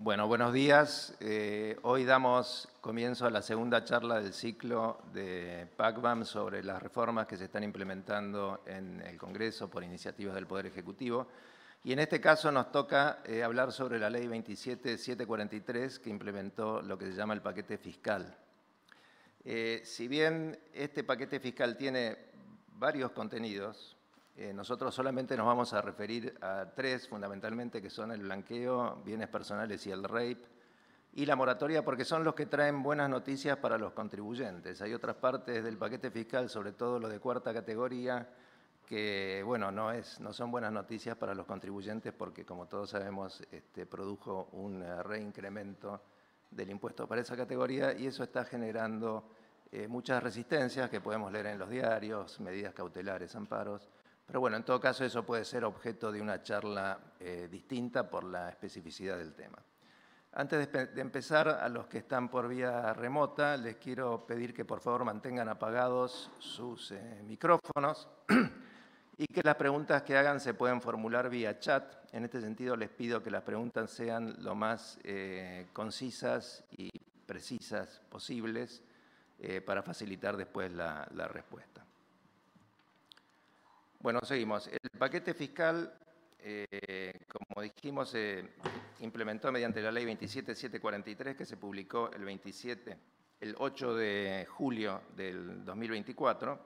Bueno, buenos días. Hoy damos comienzo a la segunda charla del ciclo de PACBAM sobre las reformas que se están implementando en el Congreso por iniciativas del Poder Ejecutivo. Y en este caso nos toca hablar sobre la Ley 27743 que implementó lo que se llama el paquete fiscal. Si bien este paquete fiscal tiene varios contenidos, nosotros solamente nos vamos a referir a tres, fundamentalmente, que son el blanqueo, bienes personales y el RAPE, y la moratoria, porque son los que traen buenas noticias para los contribuyentes. Hay otras partes del paquete fiscal, sobre todo lo de cuarta categoría, que bueno, no son buenas noticias para los contribuyentes porque, como todos sabemos, produjo un reincremento del impuesto para esa categoría y eso está generando muchas resistencias que podemos leer en los diarios, medidas cautelares, amparos. Pero bueno, en todo caso eso puede ser objeto de una charla distinta por la especificidad del tema. Antes de empezar, a los que están por vía remota, les quiero pedir que por favor mantengan apagados sus micrófonos y que las preguntas que hagan se pueden formular vía chat. En este sentido, les pido que las preguntas sean lo más concisas y precisas posibles para facilitar después la respuesta. Bueno, seguimos. El paquete fiscal, como dijimos, se implementó mediante la Ley 27743 que se publicó el 8 de julio del 2024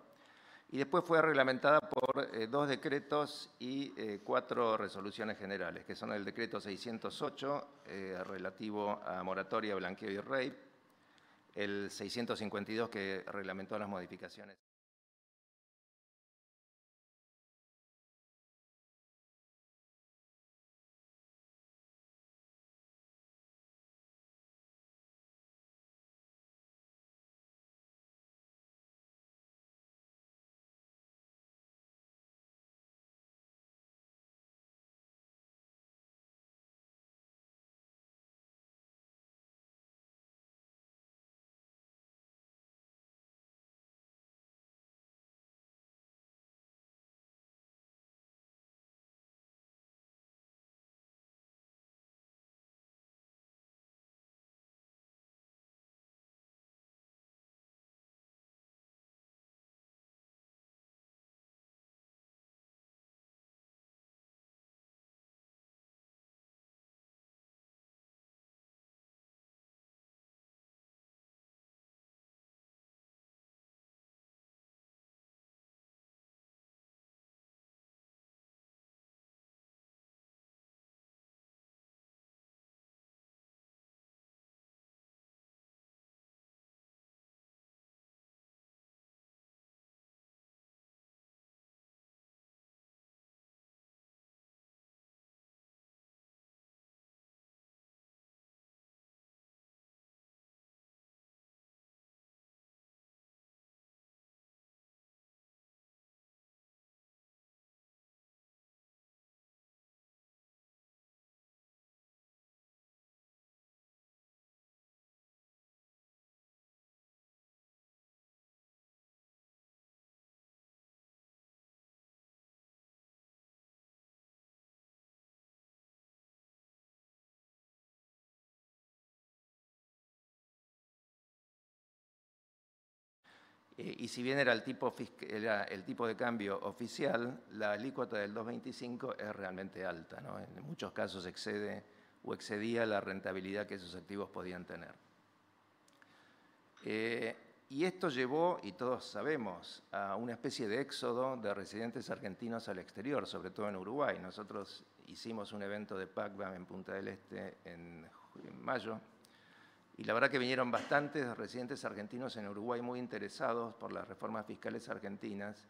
y después fue reglamentada por dos decretos y 4 resoluciones generales, que son el decreto 608 relativo a moratoria, blanqueo y RAPE, el 652 que reglamentó las modificaciones. Y si bien era el tipo de cambio oficial, la alícuota del 2,25 es realmente alta, ¿no? En muchos casos excede o excedía la rentabilidad que esos activos podían tener. Y esto llevó, y todos sabemos, a una especie de éxodo de residentes argentinos al exterior, sobre todo en Uruguay. Nosotros hicimos un evento de PACBAM en Punta del Este en mayo, y la verdad que vinieron bastantes residentes argentinos en Uruguay muy interesados por las reformas fiscales argentinas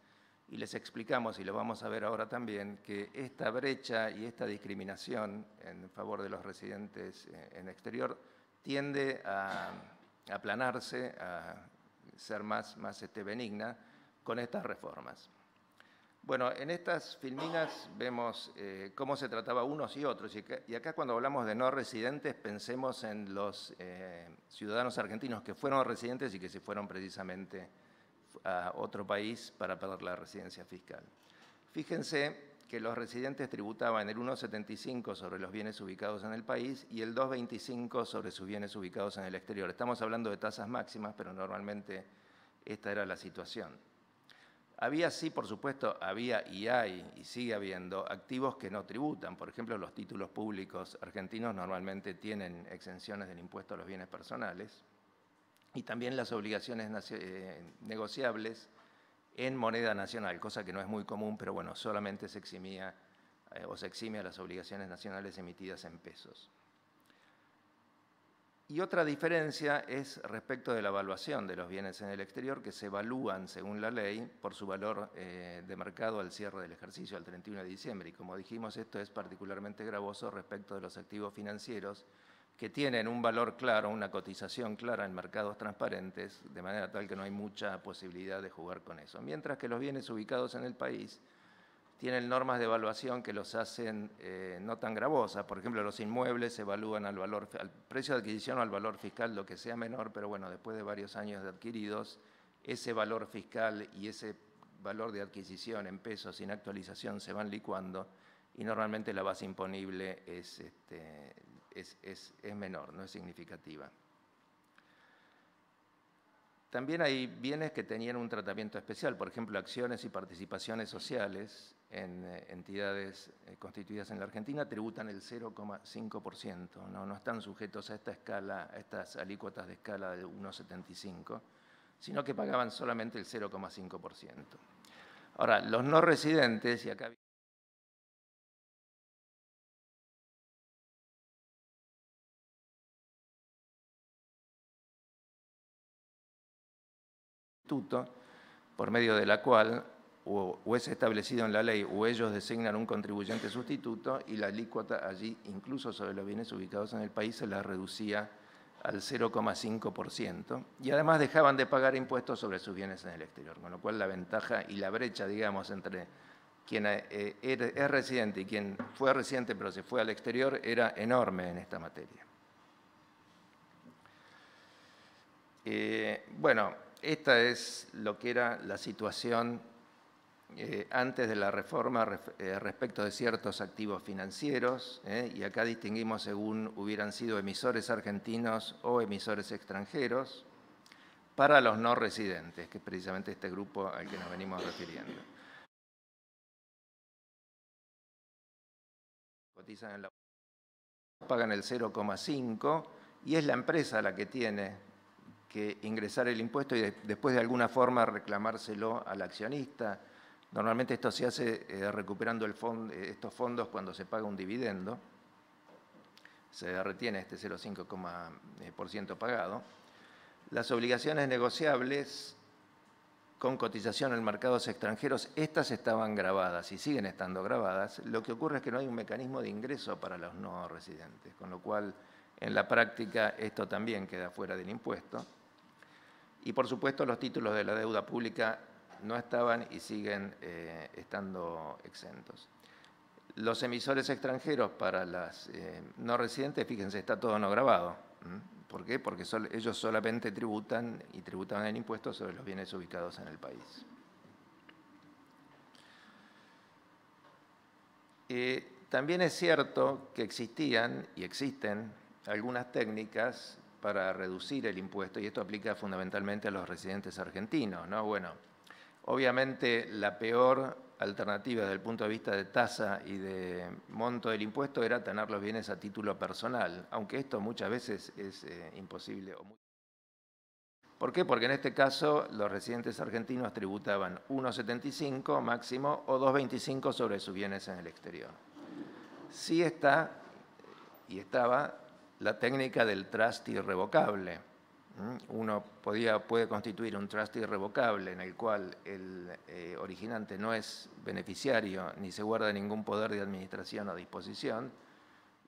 y les explicamos, y lo vamos a ver ahora también, que esta brecha y esta discriminación en favor de los residentes en exterior tiende a aplanarse, a ser más benigna con estas reformas. Bueno, en estas filminas vemos cómo se trataba unos y otros. Y acá cuando hablamos de no residentes, pensemos en los ciudadanos argentinos que fueron residentes y que se fueron precisamente a otro país para perder la residencia fiscal. Fíjense que los residentes tributaban el 1,75 sobre los bienes ubicados en el país y el 2,25 sobre sus bienes ubicados en el exterior. Estamos hablando de tasas máximas, pero normalmente esta era la situación. Había sí, por supuesto, había y hay y sigue habiendo activos que no tributan. Por ejemplo, los títulos públicos argentinos normalmente tienen exenciones del impuesto a los bienes personales y también las obligaciones negociables en moneda nacional, cosa que no es muy común, pero bueno, solamente se eximía o se exime a las obligaciones nacionales emitidas en pesos. Y otra diferencia es respecto de la evaluación de los bienes en el exterior, que se evalúan, según la ley, por su valor de mercado al cierre del ejercicio, al 31 de diciembre. Y como dijimos, esto es particularmente gravoso respecto de los activos financieros, que tienen un valor claro, una cotización clara en mercados transparentes, de manera tal que no hay mucha posibilidad de jugar con eso. Mientras que los bienes ubicados en el país tienen normas de evaluación que los hacen no tan gravosas. Por ejemplo, los inmuebles se evalúan al precio de adquisición o al valor fiscal, lo que sea menor, pero bueno, después de varios años de adquiridos, ese valor fiscal y ese valor de adquisición en pesos sin actualización se van licuando y normalmente la base imponible es menor, no es significativa. También hay bienes que tenían un tratamiento especial, por ejemplo, acciones y participaciones sociales en entidades constituidas en la Argentina tributan el 0,5%, no están sujetos a esta escala, a estas alícuotas de escala de 1,75, sino que pagaban solamente el 0,5%. Ahora, los no residentes, y acá por medio de la cual o es establecido en la ley o ellos designan un contribuyente sustituto y la alícuota allí, incluso sobre los bienes ubicados en el país, se la reducía al 0,5% y además dejaban de pagar impuestos sobre sus bienes en el exterior, con lo cual la ventaja y la brecha, digamos, entre quien es residente y quien fue residente pero se fue al exterior era enorme en esta materia. Bueno, esta es lo que era la situación antes de la reforma respecto de ciertos activos financieros, y acá distinguimos según hubieran sido emisores argentinos o emisores extranjeros, para los no residentes, que es precisamente este grupo al que nos venimos refiriendo. Cotizan en la pagan el 0,5 y es la empresa la que tiene que ingresar el impuesto y después de alguna forma reclamárselo al accionista. Normalmente esto se hace recuperando estos fondos cuando se paga un dividendo. Se retiene este 0,5% pagado. Las obligaciones negociables con cotización en mercados extranjeros, estas estaban grabadas y siguen estando grabadas. Lo que ocurre es que no hay un mecanismo de ingreso para los no residentes, con lo cual en la práctica esto también queda fuera del impuesto. Y por supuesto los títulos de la deuda pública no estaban y siguen estando exentos. Los emisores extranjeros para las no residentes, fíjense, está todo no grabado. ¿Por qué? Porque ellos solamente tributan y tributaban el impuesto sobre los bienes ubicados en el país. También es cierto que existían y existen algunas técnicas para reducir el impuesto, y esto aplica fundamentalmente a los residentes argentinos, ¿no? Bueno, obviamente la peor alternativa desde el punto de vista de tasa y de monto del impuesto era tener los bienes a título personal, aunque esto muchas veces es imposible. ¿Por qué? Porque en este caso los residentes argentinos tributaban 1,75 máximo o 2,25 sobre sus bienes en el exterior. Sí está y estaba la técnica del trust irrevocable. Uno puede constituir un trust irrevocable en el cual el originante no es beneficiario ni se guarda ningún poder de administración o disposición,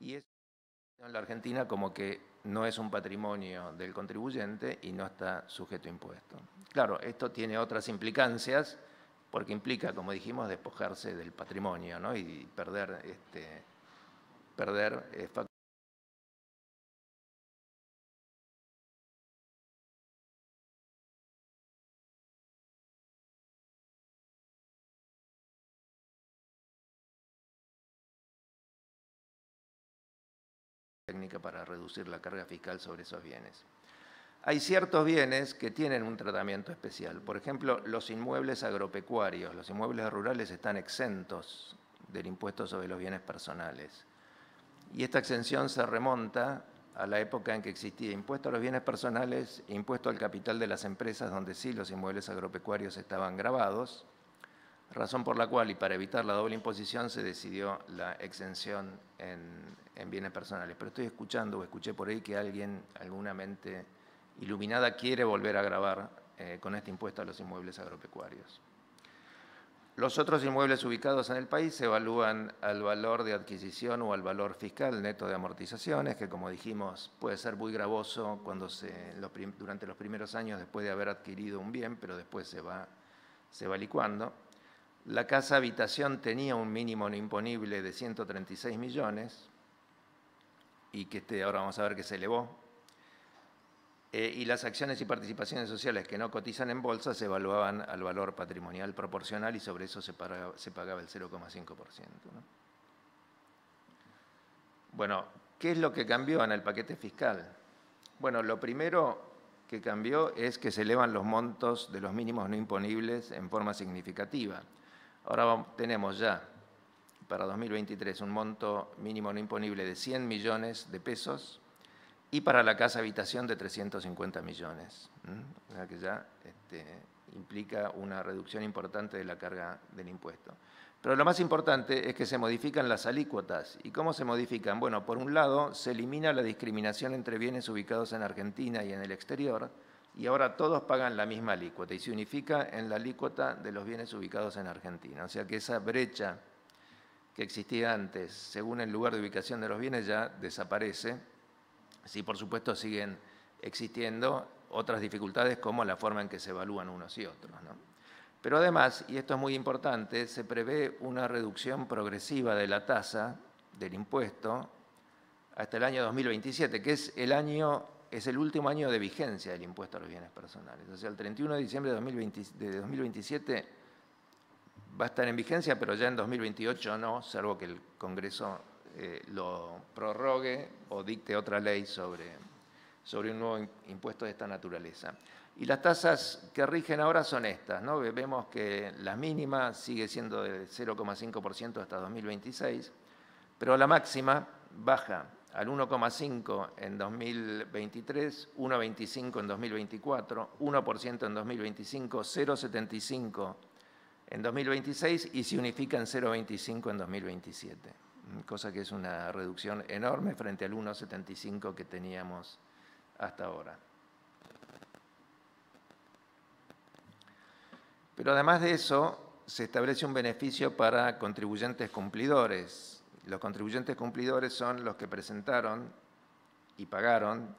y es en la Argentina como que no es un patrimonio del contribuyente y no está sujeto a impuesto. Claro, esto tiene otras implicancias, porque implica, como dijimos, despojarse del patrimonio, ¿no? Y perder técnica para reducir la carga fiscal sobre esos bienes. Hay ciertos bienes que tienen un tratamiento especial. Por ejemplo, los inmuebles agropecuarios, los inmuebles rurales están exentos del impuesto sobre los bienes personales. Y esta exención se remonta a la época en que existía impuesto a los bienes personales e impuesto al capital de las empresas, donde sí los inmuebles agropecuarios estaban gravados, razón por la cual, y para evitar la doble imposición, se decidió la exención en bienes personales. Pero estoy escuchando, o escuché por ahí, que alguien, alguna mente iluminada, quiere volver a gravar con este impuesto a los inmuebles agropecuarios. Los otros inmuebles ubicados en el país se evalúan al valor de adquisición o al valor fiscal neto de amortizaciones, que, como dijimos, puede ser muy gravoso durante los primeros años después de haber adquirido un bien, pero después se va licuando. La casa habitación tenía un mínimo no imponible de 136 millones y que ahora vamos a ver que se elevó. Y las acciones y participaciones sociales que no cotizan en bolsa se evaluaban al valor patrimonial proporcional y sobre eso se pagaba el 0,5%. ¿no? Bueno, ¿qué es lo que cambió en el paquete fiscal? Bueno, lo primero que cambió es que se elevan los montos de los mínimos no imponibles en forma significativa. Ahora tenemos ya para 2023 un monto mínimo no imponible de 100 millones de pesos y para la casa habitación de 350 millones, o sea que ya implica una reducción importante de la carga del impuesto. Pero lo más importante es que se modifican las alícuotas. ¿Y cómo se modifican? Bueno, por un lado, se elimina la discriminación entre bienes ubicados en Argentina y en el exterior, y ahora todos pagan la misma alícuota, y se unifica en la alícuota de los bienes ubicados en Argentina. O sea que esa brecha que existía antes, según el lugar de ubicación de los bienes, ya desaparece. Sí, por supuesto, siguen existiendo otras dificultades como la forma en que se evalúan unos y otros, ¿no? Pero además, y esto es muy importante, se prevé una reducción progresiva de la tasa del impuesto hasta el año 2027, que es el último año de vigencia del impuesto a los bienes personales. O sea, el 31 de diciembre de 2027 va a estar en vigencia, pero ya en 2028 no, salvo que el Congreso lo prorrogue o dicte otra ley sobre un nuevo impuesto de esta naturaleza. Y las tasas que rigen ahora son estas, ¿no? Vemos que la mínima sigue siendo de 0,5% hasta 2026, pero la máxima baja al 1,5% en 2023, 1,25% en 2024, 1% en 2025, 0,75% en 2026 y se unifica en 0,25% en 2027. Cosa que es una reducción enorme frente al 1,75 que teníamos hasta ahora. Pero además de eso, se establece un beneficio para contribuyentes cumplidores. Los contribuyentes cumplidores son los que presentaron y pagaron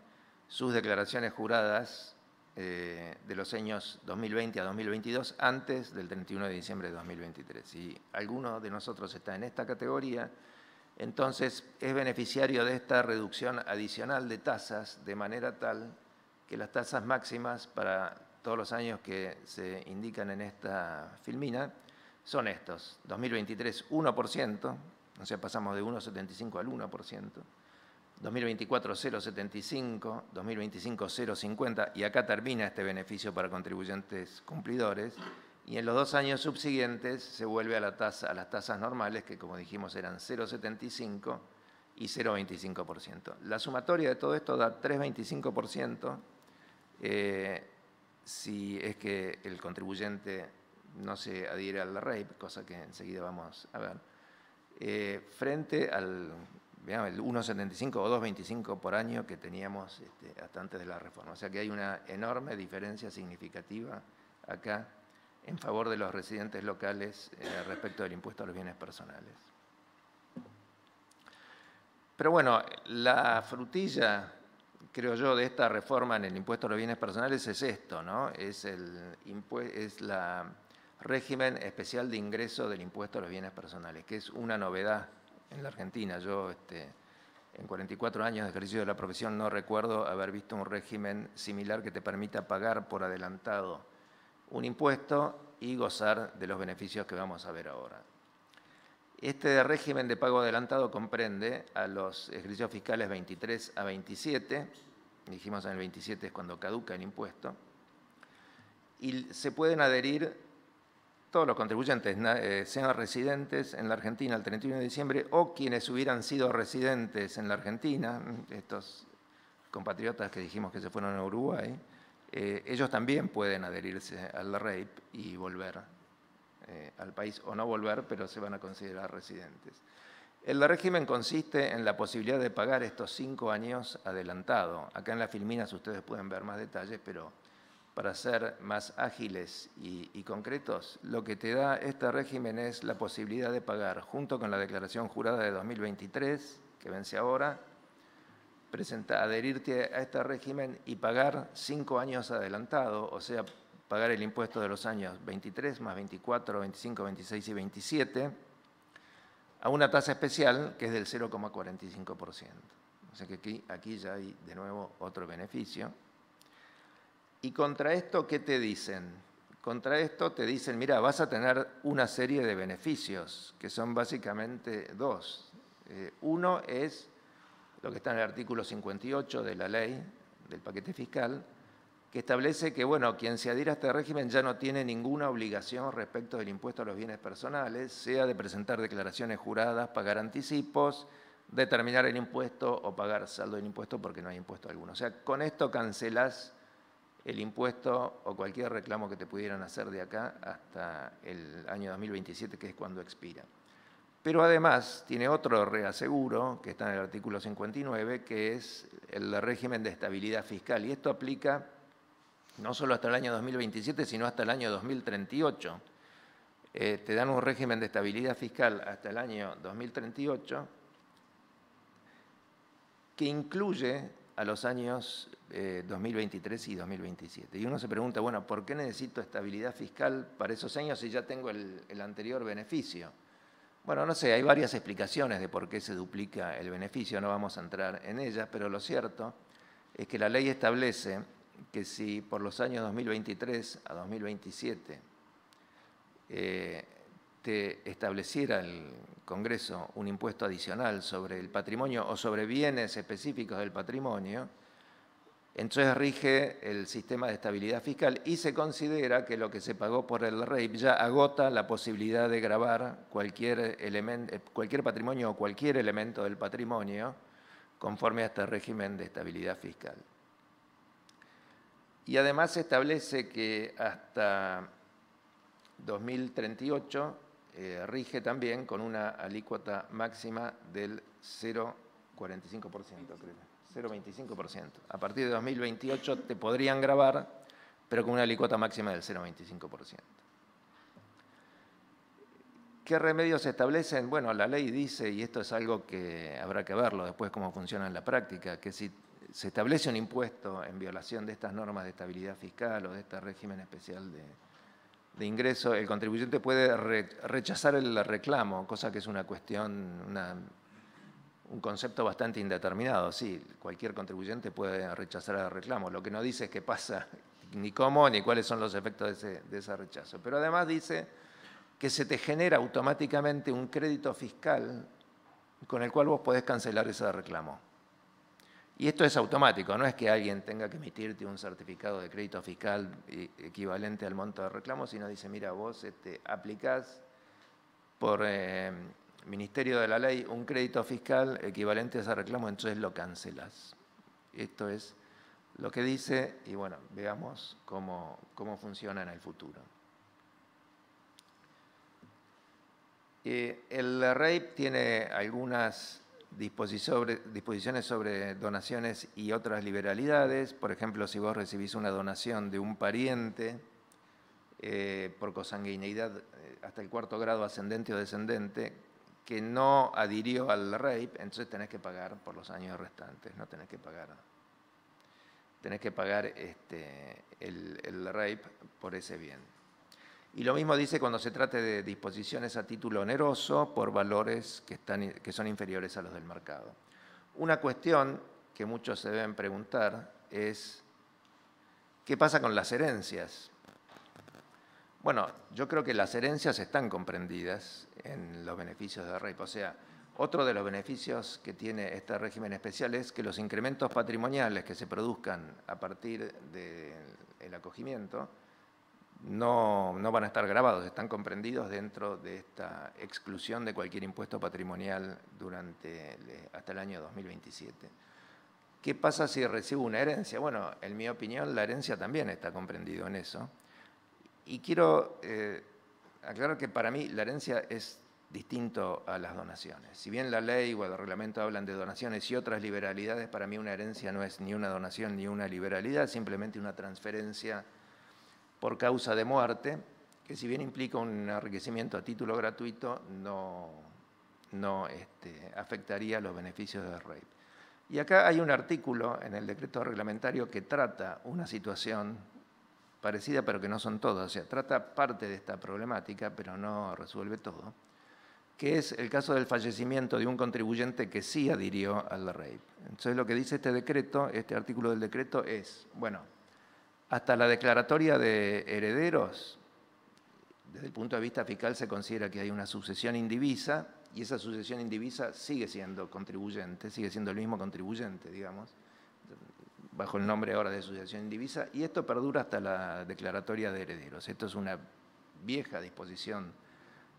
sus declaraciones juradas de los años 2020 a 2022 antes del 31 de diciembre de 2023. Si alguno de nosotros está en esta categoría, entonces es beneficiario de esta reducción adicional de tasas, de manera tal que las tasas máximas para todos los años que se indican en esta filmina son estos. 2023, 1%, o sea, pasamos de 1,75 al 1%. 2024, 0,75, 2025, 0,50, y acá termina este beneficio para contribuyentes cumplidores. Y en los 2 años subsiguientes se vuelve a las tasas normales, que como dijimos eran 0,75 y 0,25%. La sumatoria de todo esto da 3,25%, si es que el contribuyente no se adhiere al REIP, cosa que enseguida vamos a ver, frente al el 1,75 o 2,25 por año que teníamos hasta antes de la reforma. O sea que hay una enorme diferencia significativa acá en favor de los residentes locales respecto del impuesto a los bienes personales. Pero bueno, la frutilla, creo yo, de esta reforma en el impuesto a los bienes personales es esto, ¿no? Es el régimen especial de ingreso del impuesto a los bienes personales, que es una novedad en la Argentina. Yo en 44 años de ejercicio de la profesión no recuerdo haber visto un régimen similar que te permita pagar por adelantado un impuesto y gozar de los beneficios que vamos a ver ahora. Este régimen de pago adelantado comprende a los ejercicios fiscales 23 a 27, dijimos en el 27 es cuando caduca el impuesto, y se pueden adherir todos los contribuyentes, sean residentes en la Argentina el 31 de diciembre o quienes hubieran sido residentes en la Argentina, estos compatriotas que dijimos que se fueron a Uruguay, ellos también pueden adherirse al REIP y volver al país, o no volver, pero se van a considerar residentes. El régimen consiste en la posibilidad de pagar estos 5 años adelantado. Acá en las filminas ustedes pueden ver más detalles, pero para ser más ágiles y concretos, lo que te da este régimen es la posibilidad de pagar, junto con la declaración jurada de 2023, que vence ahora, adherirte a este régimen y pagar 5 años adelantado, o sea, pagar el impuesto de los años 23 más 24, 25, 26 y 27, a una tasa especial que es del 0,45%. O sea que aquí ya hay de nuevo otro beneficio. Y contra esto, ¿qué te dicen? Contra esto te dicen, mira, vas a tener una serie de beneficios, que son básicamente 2. Uno es lo que está en el artículo 58 de la ley del paquete fiscal, que establece que, bueno, quien se adhiera a este régimen ya no tiene ninguna obligación respecto del impuesto a los bienes personales, sea de presentar declaraciones juradas, pagar anticipos, determinar el impuesto o pagar saldo del impuesto porque no hay impuesto alguno. O sea, con esto cancelás el impuesto o cualquier reclamo que te pudieran hacer de acá hasta el año 2027, que es cuando expira. Pero además tiene otro reaseguro, que está en el artículo 59, que es el régimen de estabilidad fiscal. Y esto aplica no solo hasta el año 2027, sino hasta el año 2038. Te dan un régimen de estabilidad fiscal hasta el año 2038 que incluye a los años 2023 y 2027. Y uno se pregunta, bueno, ¿por qué necesito estabilidad fiscal para esos años si ya tengo el anterior beneficio? Bueno, no sé, hay varias explicaciones de por qué se duplica el beneficio, no vamos a entrar en ellas, pero lo cierto es que la ley establece que si por los años 2023 a 2027 te estableciera el Congreso un impuesto adicional sobre el patrimonio o sobre bienes específicos del patrimonio, entonces rige el sistema de estabilidad fiscal y se considera que lo que se pagó por el REIP ya agota la posibilidad de gravar cualquier patrimonio o cualquier elemento del patrimonio conforme a este régimen de estabilidad fiscal. Y además se establece que hasta 2038 rige también con una alícuota máxima del 0,45%, creo. 0,25%. A partir de 2028 te podrían gravar, pero con una alícuota máxima del 0,25%. ¿Qué remedios se establecen? Bueno, la ley dice, y esto es algo que habrá que verlo después cómo funciona en la práctica, que si se establece un impuesto en violación de estas normas de estabilidad fiscal o de este régimen especial de ingreso, el contribuyente puede rechazar el reclamo, cosa que es una cuestión, un concepto bastante indeterminado. Sí, cualquier contribuyente puede rechazar el reclamo. Lo que no dice es qué pasa, ni cómo, ni cuáles son los efectos de ese rechazo. Pero además dice que se te genera automáticamente un crédito fiscal con el cual vos podés cancelar ese reclamo. Y esto es automático, no es que alguien tenga que emitirte un certificado de crédito fiscal equivalente al monto de reclamo, sino dice, mira, vos aplicás por Ministerio de la Ley un crédito fiscal equivalente a ese reclamo, entonces lo cancelas. Esto es lo que dice, y bueno, veamos cómo funciona en el futuro. El REIP tiene algunas disposiciones sobre donaciones y otras liberalidades. Por ejemplo, si vos recibís una donación de un pariente por consanguineidad hasta el 4º grado ascendente o descendente, que no adhirió al REIP, entonces tenés que pagar por los años restantes, no tenés que pagar. Tenés que pagar el REIP por ese bien. Y lo mismo dice cuando se trate de disposiciones a título oneroso por valores que son inferiores a los del mercado. Una cuestión que muchos se deben preguntar es, ¿qué pasa con las herencias? Bueno, yo creo que las herencias están comprendidas en los beneficios de REIP. O sea, otro de los beneficios que tiene este régimen especial es que los incrementos patrimoniales que se produzcan a partir del acogimiento no van a estar grabados, están comprendidos dentro de esta exclusión de cualquier impuesto patrimonial hasta el año 2027. ¿Qué pasa si recibo una herencia? Bueno, en mi opinión, la herencia también está comprendido en eso. Y quiero aclarar que para mí la herencia es distinto a las donaciones. Si bien la ley o el reglamento hablan de donaciones y otras liberalidades, para mí una herencia no es ni una donación ni una liberalidad, simplemente una transferencia por causa de muerte, que si bien implica un enriquecimiento a título gratuito, no afectaría los beneficios del REIP. Y acá hay un artículo en el decreto reglamentario que trata una situación parecida, pero que no son todas, o sea, trata parte de esta problemática, pero no resuelve todo, que es el caso del fallecimiento de un contribuyente que sí adhirió al REIP. Entonces, lo que dice este decreto, este artículo del decreto es, bueno, hasta la declaratoria de herederos, desde el punto de vista fiscal se considera que hay una sucesión indivisa, y esa sucesión indivisa sigue siendo contribuyente, sigue siendo el mismo contribuyente, digamos, bajo el nombre ahora de sucesión indivisa, y esto perdura hasta la declaratoria de herederos. Esto es una vieja disposición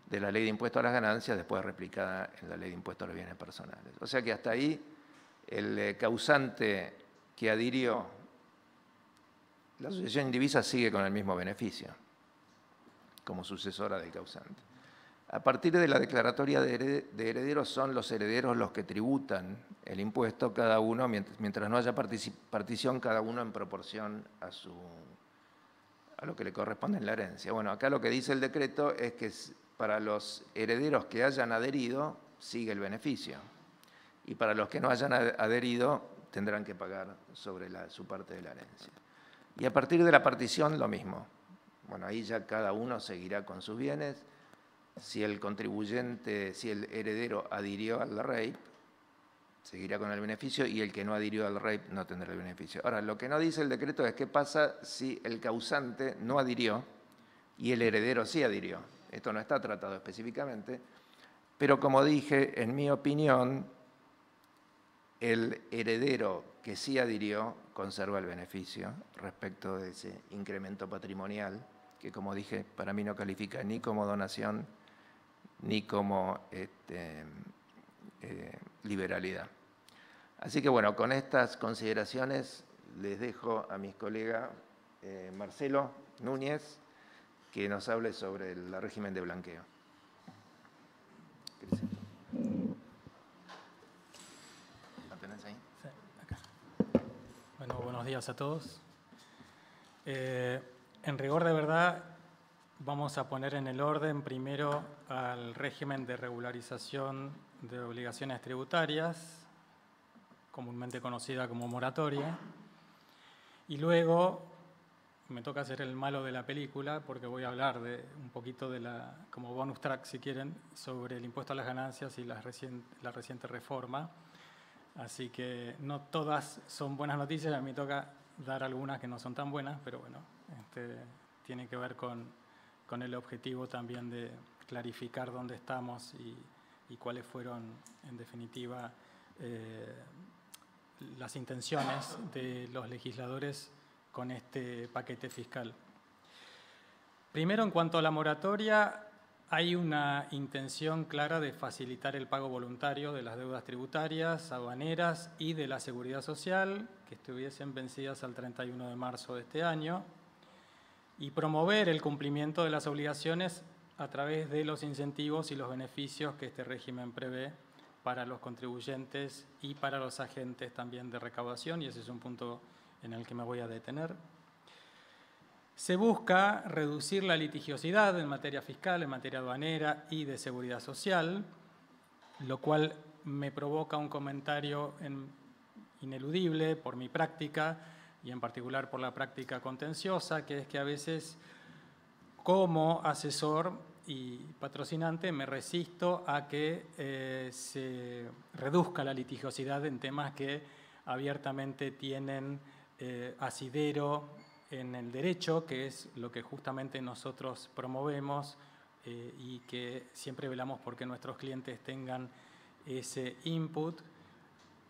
de la Ley de Impuesto a las Ganancias, después replicada en la Ley de Impuesto a los Bienes Personales. O sea que hasta ahí el causante que adhirió la sucesión indivisa sigue con el mismo beneficio, como sucesora del causante. A partir de la declaratoria de herederos son los herederos los que tributan el impuesto, cada uno, mientras no haya partición, cada uno en proporción a lo que le corresponde en la herencia. Bueno, acá lo que dice el decreto es que para los herederos que hayan adherido, sigue el beneficio. Y para los que no hayan adherido, tendrán que pagar sobre su parte de la herencia. Y a partir de la partición, lo mismo. Bueno, ahí ya cada uno seguirá con sus bienes. Si el contribuyente, si el heredero adhirió al REIP, seguirá con el beneficio, y el que no adhirió al REIP no tendrá el beneficio. Ahora, lo que no dice el decreto es qué pasa si el causante no adhirió y el heredero sí adhirió. Esto no está tratado específicamente, pero como dije, en mi opinión, el heredero que sí adhirió conserva el beneficio respecto de ese incremento patrimonial, que como dije, para mí no califica ni como donación ni como liberalidad. Así que bueno, con estas consideraciones les dejo a mis colegas Marcelo Núñez, que nos hable sobre el régimen de blanqueo. ¿Lo tenés ahí? Sí, acá. Bueno, buenos días a todos. En rigor de verdad, vamos a poner en el orden primero al régimen de regularización de obligaciones tributarias, comúnmente conocida como moratoria, y luego me toca hacer el malo de la película porque voy a hablar de un poquito como bonus track, si quieren, sobre el impuesto a las ganancias y la reciente reforma. Así que no todas son buenas noticias, a mí me toca dar algunas que no son tan buenas, pero bueno, tiene que ver con el objetivo también de clarificar dónde estamos y cuáles fueron, en definitiva, las intenciones de los legisladores con este paquete fiscal. Primero, en cuanto a la moratoria, hay una intención clara de facilitar el pago voluntario de las deudas tributarias, aduaneras y de la seguridad social que estuviesen vencidas al 31 de marzo de este año y promover el cumplimiento de las obligaciones a través de los incentivos y los beneficios que este régimen prevé para los contribuyentes y para los agentes también de recaudación, y ese es un punto en el que me voy a detener. Se busca reducir la litigiosidad en materia fiscal, en materia aduanera y de seguridad social, lo cual me provoca un comentario ineludible por mi práctica y en particular por la práctica contenciosa, que es que a veces como asesor y patrocinante me resisto a que se reduzca la litigiosidad en temas que abiertamente tienen asidero en el derecho, que es lo que justamente nosotros promovemos y que siempre velamos porque nuestros clientes tengan ese input.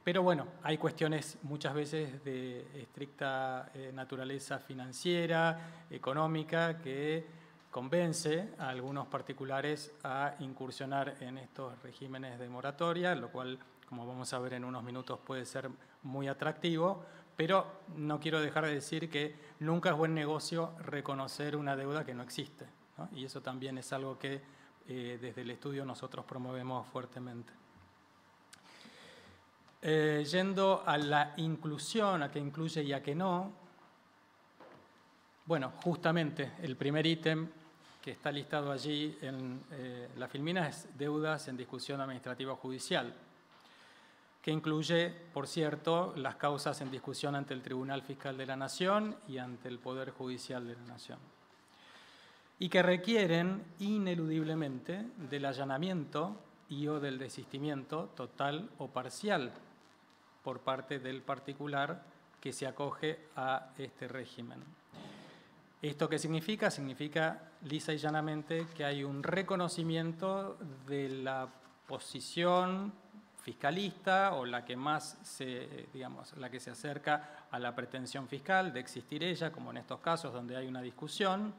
Pero bueno, hay cuestiones muchas veces de estricta naturaleza financiera, económica, que convence a algunos particulares a incursionar en estos regímenes de moratoria, lo cual, como vamos a ver en unos minutos, puede ser muy atractivo, pero no quiero dejar de decir que nunca es buen negocio reconocer una deuda que no existe, ¿no? Y eso también es algo que desde el estudio nosotros promovemos fuertemente. Yendo a la inclusión, a qué incluye y a qué no, bueno, justamente el primer ítem que está listado allí en la filmina es deudas en discusión administrativa judicial, que incluye, por cierto, las causas en discusión ante el Tribunal Fiscal de la Nación y ante el Poder Judicial de la Nación, y que requieren ineludiblemente del allanamiento y o del desistimiento total o parcial por parte del particular que se acoge a este régimen. ¿Esto qué significa? Significa lisa y llanamente que hay un reconocimiento de la posición fiscalista o la que más la que se acerca a la pretensión fiscal de existir ella, como en estos casos donde hay una discusión,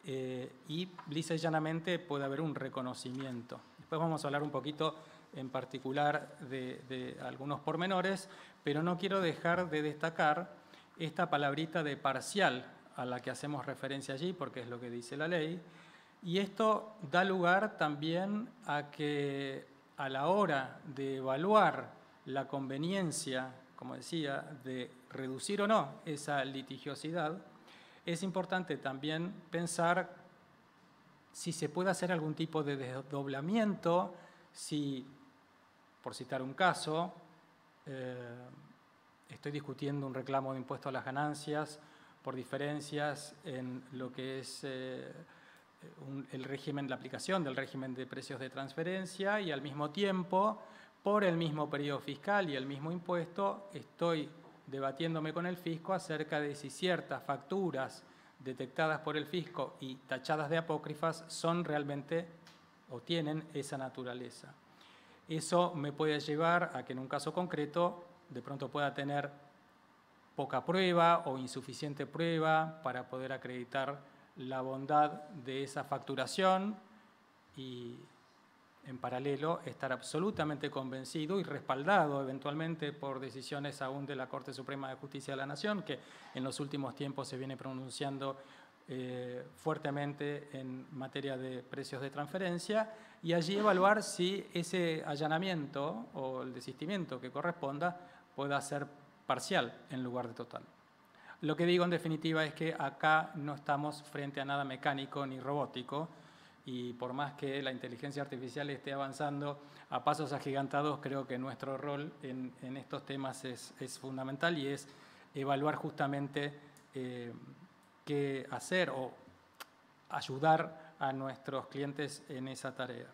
y lisa y llanamente puede haber un reconocimiento. Después vamos a hablar un poquito en particular de algunos pormenores, pero no quiero dejar de destacar esta palabrita de parcial a la que hacemos referencia allí, porque es lo que dice la ley, y esto da lugar también a que a la hora de evaluar la conveniencia, como decía, de reducir o no esa litigiosidad, es importante también pensar si se puede hacer algún tipo de desdoblamiento, si, por citar un caso, estoy discutiendo un reclamo de impuesto a las ganancias por diferencias en lo que es el régimen, la aplicación del régimen de precios de transferencia, y al mismo tiempo, por el mismo periodo fiscal y el mismo impuesto, estoy debatiéndome con el fisco acerca de si ciertas facturas detectadas por el fisco y tachadas de apócrifas son realmente o tienen esa naturaleza. Eso me puede llevar a que en un caso concreto de pronto pueda tener poca prueba o insuficiente prueba para poder acreditar la bondad de esa facturación y en paralelo estar absolutamente convencido y respaldado eventualmente por decisiones aún de la Corte Suprema de Justicia de la Nación, que en los últimos tiempos se viene pronunciando fuertemente en materia de precios de transferencia, y allí evaluar si ese allanamiento o el desistimiento que corresponda pueda ser parcial en lugar de total. Lo que digo en definitiva es que acá no estamos frente a nada mecánico ni robótico, y por más que la inteligencia artificial esté avanzando a pasos agigantados, creo que nuestro rol en estos temas es fundamental, y es evaluar justamente qué hacer o ayudar a nuestros clientes en esa tarea.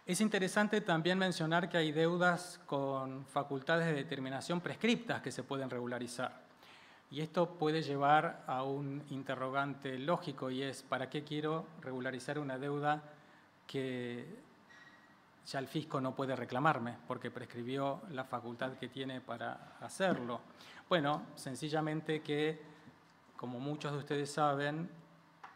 Es interesante también mencionar que hay deudas con facultades de determinación prescriptas que se pueden regularizar. Y esto puede llevar a un interrogante lógico, y es: ¿para qué quiero regularizar una deuda que ya el fisco no puede reclamarme porque prescribió la facultad que tiene para hacerlo? Bueno, sencillamente que, como muchos de ustedes saben,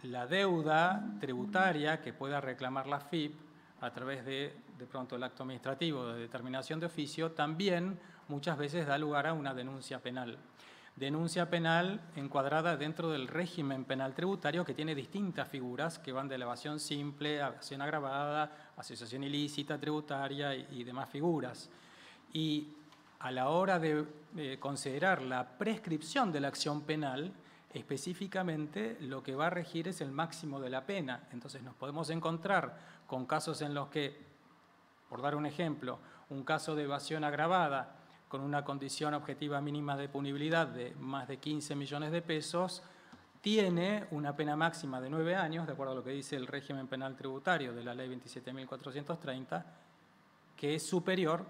la deuda tributaria que pueda reclamar la FIP a través de pronto el acto administrativo de determinación de oficio, también muchas veces da lugar a una denuncia penal. Denuncia penal encuadrada dentro del régimen penal tributario, que tiene distintas figuras que van de la evasión simple, evasión agravada, asociación ilícita tributaria y demás figuras. Y a la hora de considerar la prescripción de la acción penal, específicamente lo que va a regir es el máximo de la pena. Entonces nos podemos encontrar con casos en los que, por dar un ejemplo, un caso de evasión agravada con una condición objetiva mínima de punibilidad de más de 15 millones de pesos, tiene una pena máxima de 9 años, de acuerdo a lo que dice el régimen penal tributario de la ley 27.430, que es superior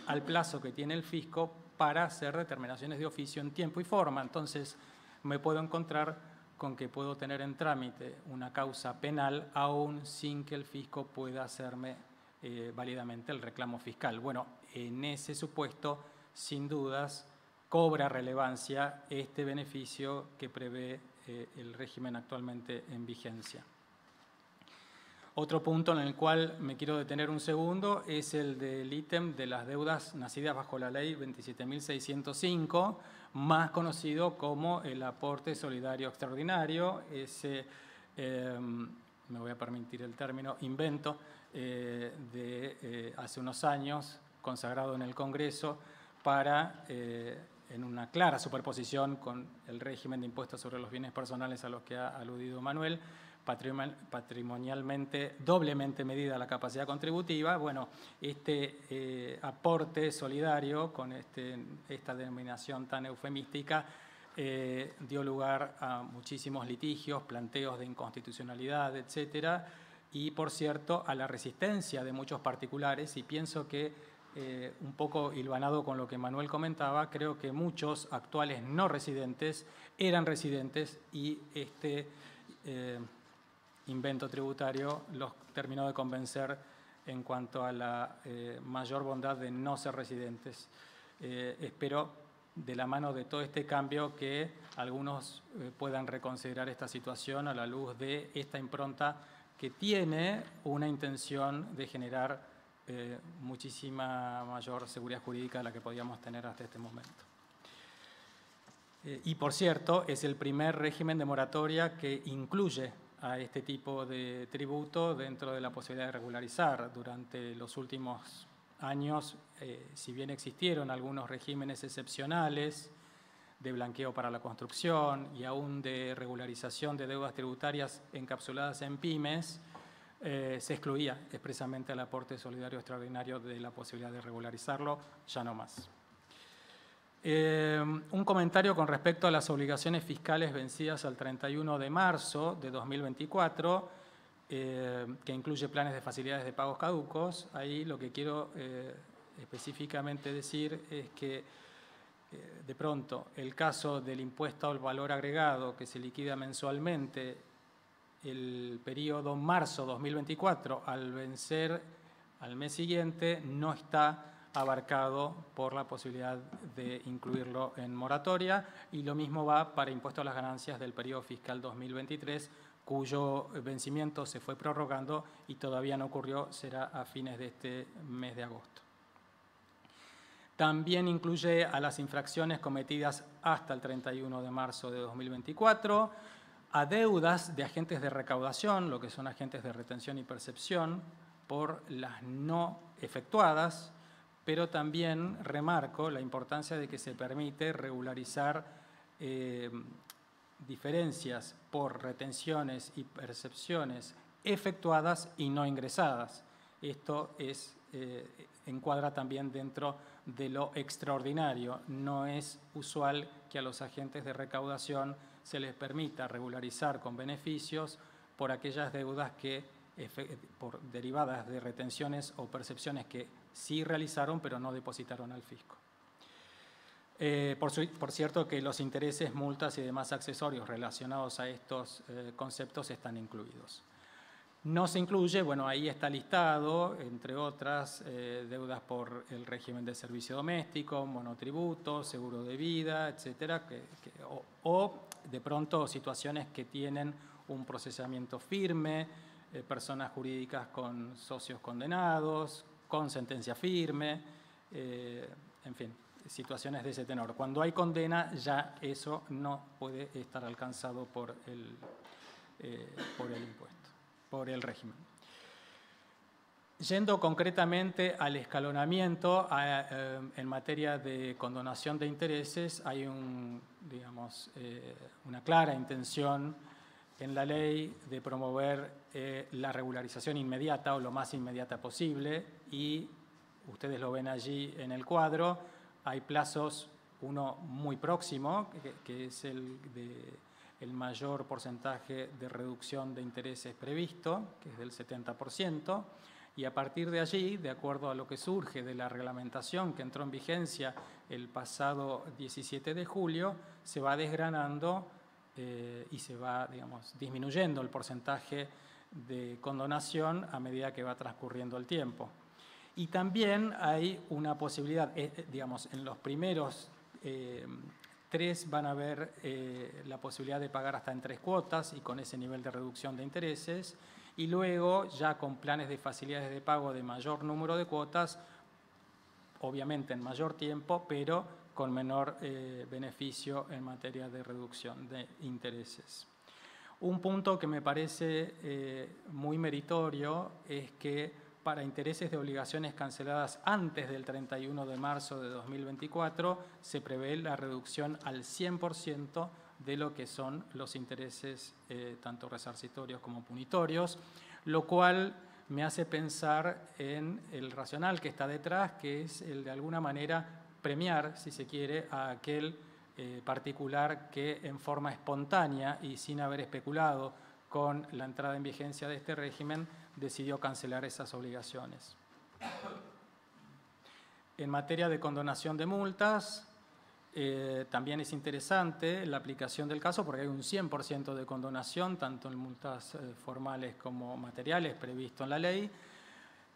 al plazo que tiene el fisco para hacer determinaciones de oficio en tiempo y forma. Entonces, me puedo encontrar con que puedo tener en trámite una causa penal aún sin que el fisco pueda hacerme válidamente el reclamo fiscal. Bueno, en ese supuesto, sin dudas, cobra relevancia este beneficio que prevé el régimen actualmente en vigencia. Otro punto en el cual me quiero detener un segundo es el del ítem de las deudas nacidas bajo la ley 27.605, más conocido como el aporte solidario extraordinario, ese, me voy a permitir el término, invento de hace unos años, consagrado en el Congreso, para, en una clara superposición con el régimen de impuestos sobre los bienes personales a los que ha aludido Manuel, patrimonialmente doblemente medida la capacidad contributiva. Bueno, este aporte solidario con esta denominación tan eufemística dio lugar a muchísimos litigios, planteos de inconstitucionalidad, etcétera, y por cierto a la resistencia de muchos particulares, y pienso que un poco hilvanado con lo que Manuel comentaba, creo que muchos actuales no residentes eran residentes y este invento tributario los terminó de convencer en cuanto a la mayor bondad de no ser residentes. Espero, de la mano de todo este cambio, que algunos puedan reconsiderar esta situación a la luz de esta impronta que tiene una intención de generar muchísima mayor seguridad jurídica de la que podíamos tener hasta este momento. Y, por cierto, es el primer régimen de moratoria que incluye a este tipo de tributo dentro de la posibilidad de regularizar. Durante los últimos años, si bien existieron algunos regímenes excepcionales de blanqueo para la construcción y aún de regularización de deudas tributarias encapsuladas en pymes, se excluía expresamente el aporte solidario extraordinario de la posibilidad de regularizarlo, ya no más. Un comentario con respecto a las obligaciones fiscales vencidas al 31 de marzo de 2024, que incluye planes de facilidades de pagos caducos. Ahí lo que quiero específicamente decir es que de pronto el caso del impuesto al valor agregado que se liquida mensualmente el periodo marzo 2024 al vencer al mes siguiente no está abarcado por la posibilidad de incluirlo en moratoria, y lo mismo va para impuesto a las ganancias del periodo fiscal 2023, cuyo vencimiento se fue prorrogando y todavía no ocurrió, será a fines de este mes de agosto. También incluye a las infracciones cometidas hasta el 31 de marzo de 2024, a deudas de agentes de recaudación, lo que son agentes de retención y percepción, por las no efectuadas, pero también remarco la importancia de que se permite regularizar diferencias por retenciones y percepciones efectuadas y no ingresadas. Esto encuadra también dentro de lo extraordinario. No es usual que a los agentes de recaudación se les permita regularizar con beneficios por aquellas deudas que derivadas de retenciones o percepciones que sí realizaron pero no depositaron al fisco. Por cierto que los intereses, multas y demás accesorios relacionados a estos conceptos están incluidos. No se incluye, bueno, ahí está listado, entre otras, deudas por el régimen de servicio doméstico, monotributo, seguro de vida, etcétera, o de pronto situaciones que tienen un procesamiento firme, personas jurídicas con socios condenados, con sentencia firme, en fin, situaciones de ese tenor. Cuando hay condena, ya eso no puede estar alcanzado por el impuesto, por el régimen. Yendo concretamente al escalonamiento, en materia de condonación de intereses, hay una clara intención en la ley de promover la regularización inmediata o lo más inmediata posible, y ustedes lo ven allí en el cuadro. Hay plazos, uno muy próximo, que es el mayor porcentaje de reducción de intereses previsto, que es del 70%, Y a partir de allí, de acuerdo a lo que surge de la reglamentación que entró en vigencia el pasado 17 de julio, se va desgranando y se va, digamos, disminuyendo el porcentaje de condonación a medida que va transcurriendo el tiempo. Y también hay una posibilidad, digamos, en los primeros 3 van a haber la posibilidad de pagar hasta en 3 cuotas y con ese nivel de reducción de intereses, y luego ya con planes de facilidades de pago de mayor número de cuotas, obviamente en mayor tiempo, pero con menor beneficio en materia de reducción de intereses. Un punto que me parece muy meritorio es que para intereses de obligaciones canceladas antes del 31 de marzo de 2024 se prevé la reducción al 100% de lo que son los intereses tanto resarcitorios como punitorios, lo cual me hace pensar en el racional que está detrás, que es el de alguna manera premiar, si se quiere, a aquel particular que en forma espontánea y sin haber especulado con la entrada en vigencia de este régimen decidió cancelar esas obligaciones. En materia de condonación de multas, también es interesante la aplicación del caso porque hay un 100% de condonación, tanto en multas formales como materiales previsto en la ley.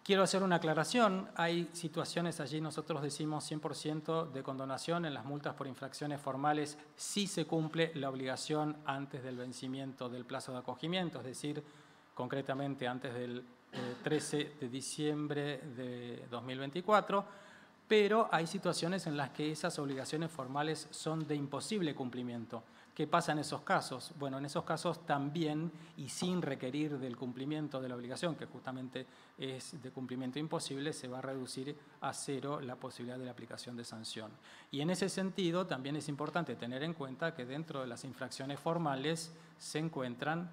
Quiero hacer una aclaración. Hay situaciones allí, nosotros decimos 100% de condonación en las multas por infracciones formales si se cumple la obligación antes del vencimiento del plazo de acogimiento, es decir, concretamente antes del 13 de diciembre de 2024, pero hay situaciones en las que esas obligaciones formales son de imposible cumplimiento. ¿Qué pasa en esos casos? Bueno, en esos casos también, y sin requerir del cumplimiento de la obligación, que justamente es de cumplimiento imposible, se va a reducir a 0 la posibilidad de la aplicación de sanción. Y en ese sentido también es importante tener en cuenta que dentro de las infracciones formales se encuentran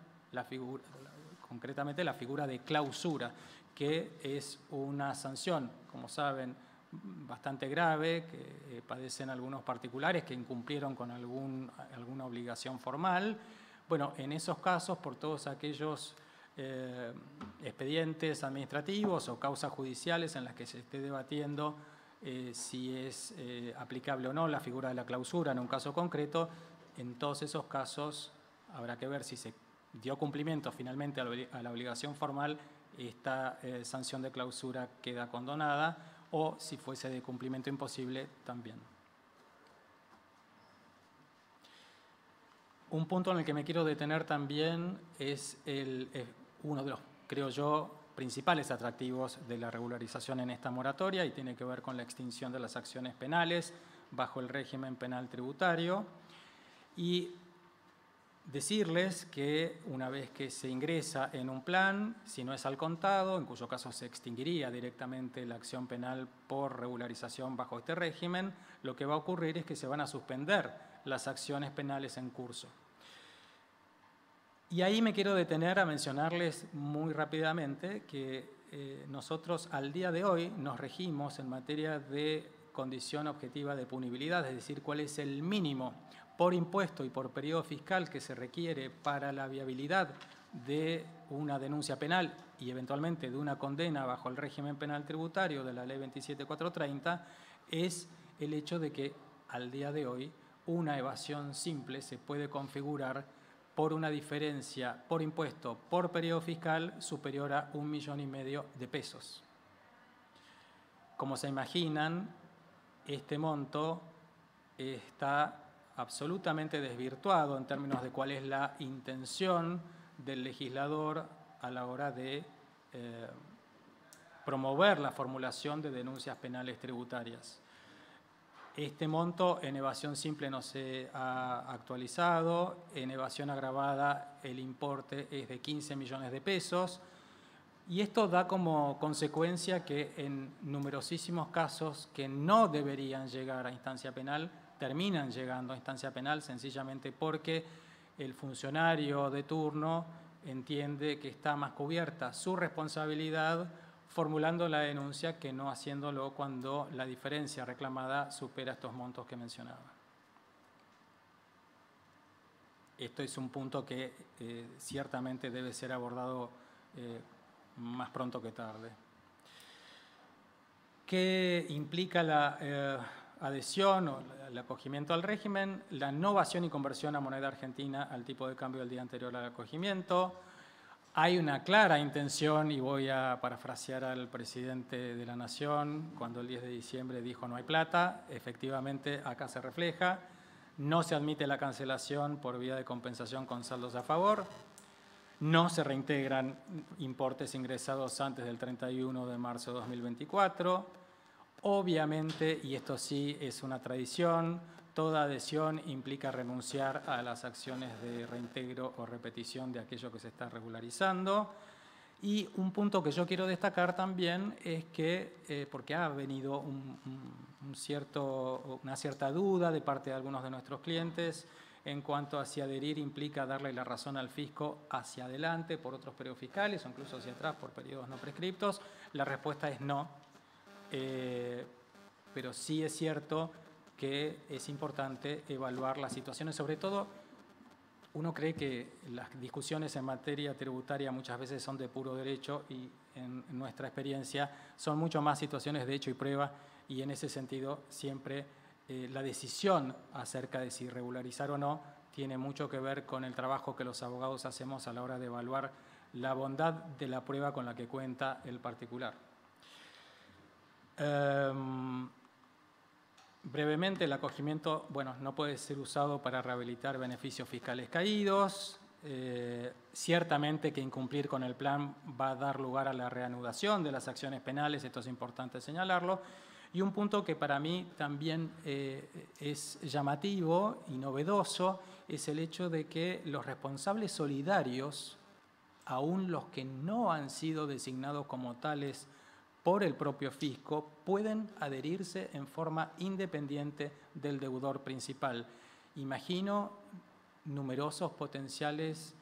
concretamente la figura de clausura, que es una sanción, como saben, bastante grave, que padecen algunos particulares que incumplieron con alguna obligación formal. Bueno, en esos casos, por todos aquellos expedientes administrativos o causas judiciales en las que se esté debatiendo si es aplicable o no la figura de la clausura en un caso concreto, en todos esos casos habrá que ver si se dio cumplimiento finalmente a la obligación formal, esta sanción de clausura queda condonada, o si fuese de cumplimiento imposible, también. Un punto en el que me quiero detener también es uno de los, creo yo, principales atractivos de la regularización en esta moratoria y tiene que ver con la extinción de las acciones penales bajo el régimen penal tributario. Y decirles que una vez que se ingresa en un plan, si no es al contado, en cuyo caso se extinguiría directamente la acción penal por regularización bajo este régimen, lo que va a ocurrir es que se van a suspender las acciones penales en curso. Y ahí me quiero detener a mencionarles muy rápidamente que nosotros al día de hoy nos regimos en materia de condición objetiva de punibilidad, es decir, cuál es el mínimo por impuesto y por periodo fiscal que se requiere para la viabilidad de una denuncia penal y eventualmente de una condena bajo el régimen penal tributario de la Ley 27430, es el hecho de que al día de hoy una evasión simple se puede configurar por una diferencia por impuesto por periodo fiscal superior a 1,5 millones de pesos. Como se imaginan, este monto está absolutamente desvirtuado en términos de cuál es la intención del legislador a la hora de promover la formulación de denuncias penales tributarias. Este monto en evasión simple no se ha actualizado, en evasión agravada el importe es de 15 millones de pesos y esto da como consecuencia que en numerosísimos casos que no deberían llegar a instancia penal, terminan llegando a instancia penal sencillamente porque el funcionario de turno entiende que está más cubierta su responsabilidad formulando la denuncia que no haciéndolo cuando la diferencia reclamada supera estos montos que mencionaba. Esto es un punto que ciertamente debe ser abordado más pronto que tarde. ¿Qué implica la adhesión o el acogimiento al régimen? La novación y conversión a moneda argentina al tipo de cambio del día anterior al acogimiento. Hay una clara intención, y voy a parafrasear al presidente de la Nación, cuando el 10 de diciembre dijo no hay plata, efectivamente acá se refleja, no se admite la cancelación por vía de compensación con saldos a favor, no se reintegran importes ingresados antes del 31 de marzo de 2024, obviamente, y esto sí es una tradición, toda adhesión implica renunciar a las acciones de reintegro o repetición de aquello que se está regularizando. Y un punto que yo quiero destacar también es que, porque ha venido una cierta duda de parte de algunos de nuestros clientes en cuanto a si adherir implica darle la razón al fisco hacia adelante por otros periodos fiscales o incluso hacia atrás por periodos no prescriptos, la respuesta es no. Pero sí es cierto que es importante evaluar las situaciones, sobre todo uno cree que las discusiones en materia tributaria muchas veces son de puro derecho y en nuestra experiencia son mucho más situaciones de hecho y prueba, y en ese sentido siempre la decisión acerca de si regularizar o no tiene mucho que ver con el trabajo que los abogados hacemos a la hora de evaluar la bondad de la prueba con la que cuenta el particular. Brevemente, el acogimiento, no puede ser usado para rehabilitar beneficios fiscales caídos. Ciertamente que incumplir con el plan va a dar lugar a la reanudación de las acciones penales, esto es importante señalarlo. Y un punto que para mí también es llamativo y novedoso es el hecho de que los responsables solidarios, aún los que no han sido designados como tales por el propio fisco, pueden adherirse en forma independiente del deudor principal. Imagino numerosos potenciales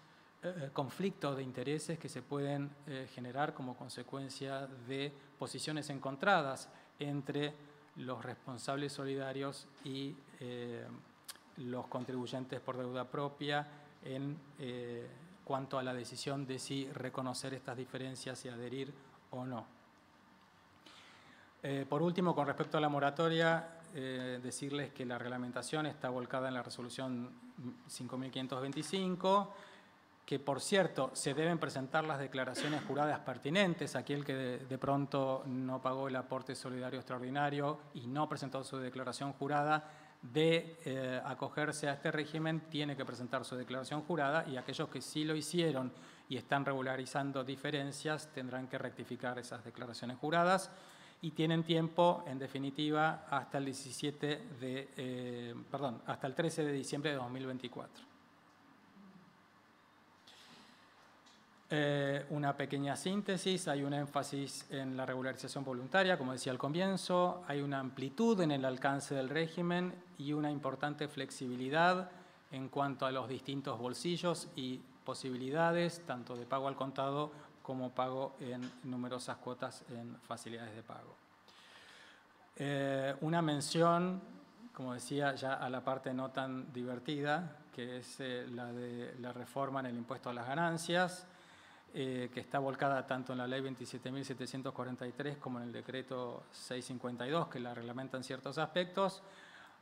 conflictos de intereses que se pueden generar como consecuencia de posiciones encontradas entre los responsables solidarios y los contribuyentes por deuda propia en cuanto a la decisión de si reconocer estas diferencias y adherir o no. Por último, con respecto a la moratoria, decirles que la reglamentación está volcada en la resolución 5525, que por cierto se deben presentar las declaraciones juradas pertinentes. Aquel que de pronto no pagó el aporte solidario extraordinario y no presentó su declaración jurada de acogerse a este régimen tiene que presentar su declaración jurada, y aquellos que sí lo hicieron y están regularizando diferencias tendrán que rectificar esas declaraciones juradas. Y tienen tiempo, en definitiva, hasta el 13 de diciembre de 2024. Una pequeña síntesis, hay un énfasis en la regularización voluntaria, como decía al comienzo, hay una amplitud en el alcance del régimen y una importante flexibilidad en cuanto a los distintos bolsillos y posibilidades, tanto de pago al contado como pago en numerosas cuotas en facilidades de pago. Una mención, como decía, ya a la parte no tan divertida, que es la de la reforma en el impuesto a las ganancias, que está volcada tanto en la ley 27.743 como en el decreto 652, que la reglamenta en ciertos aspectos.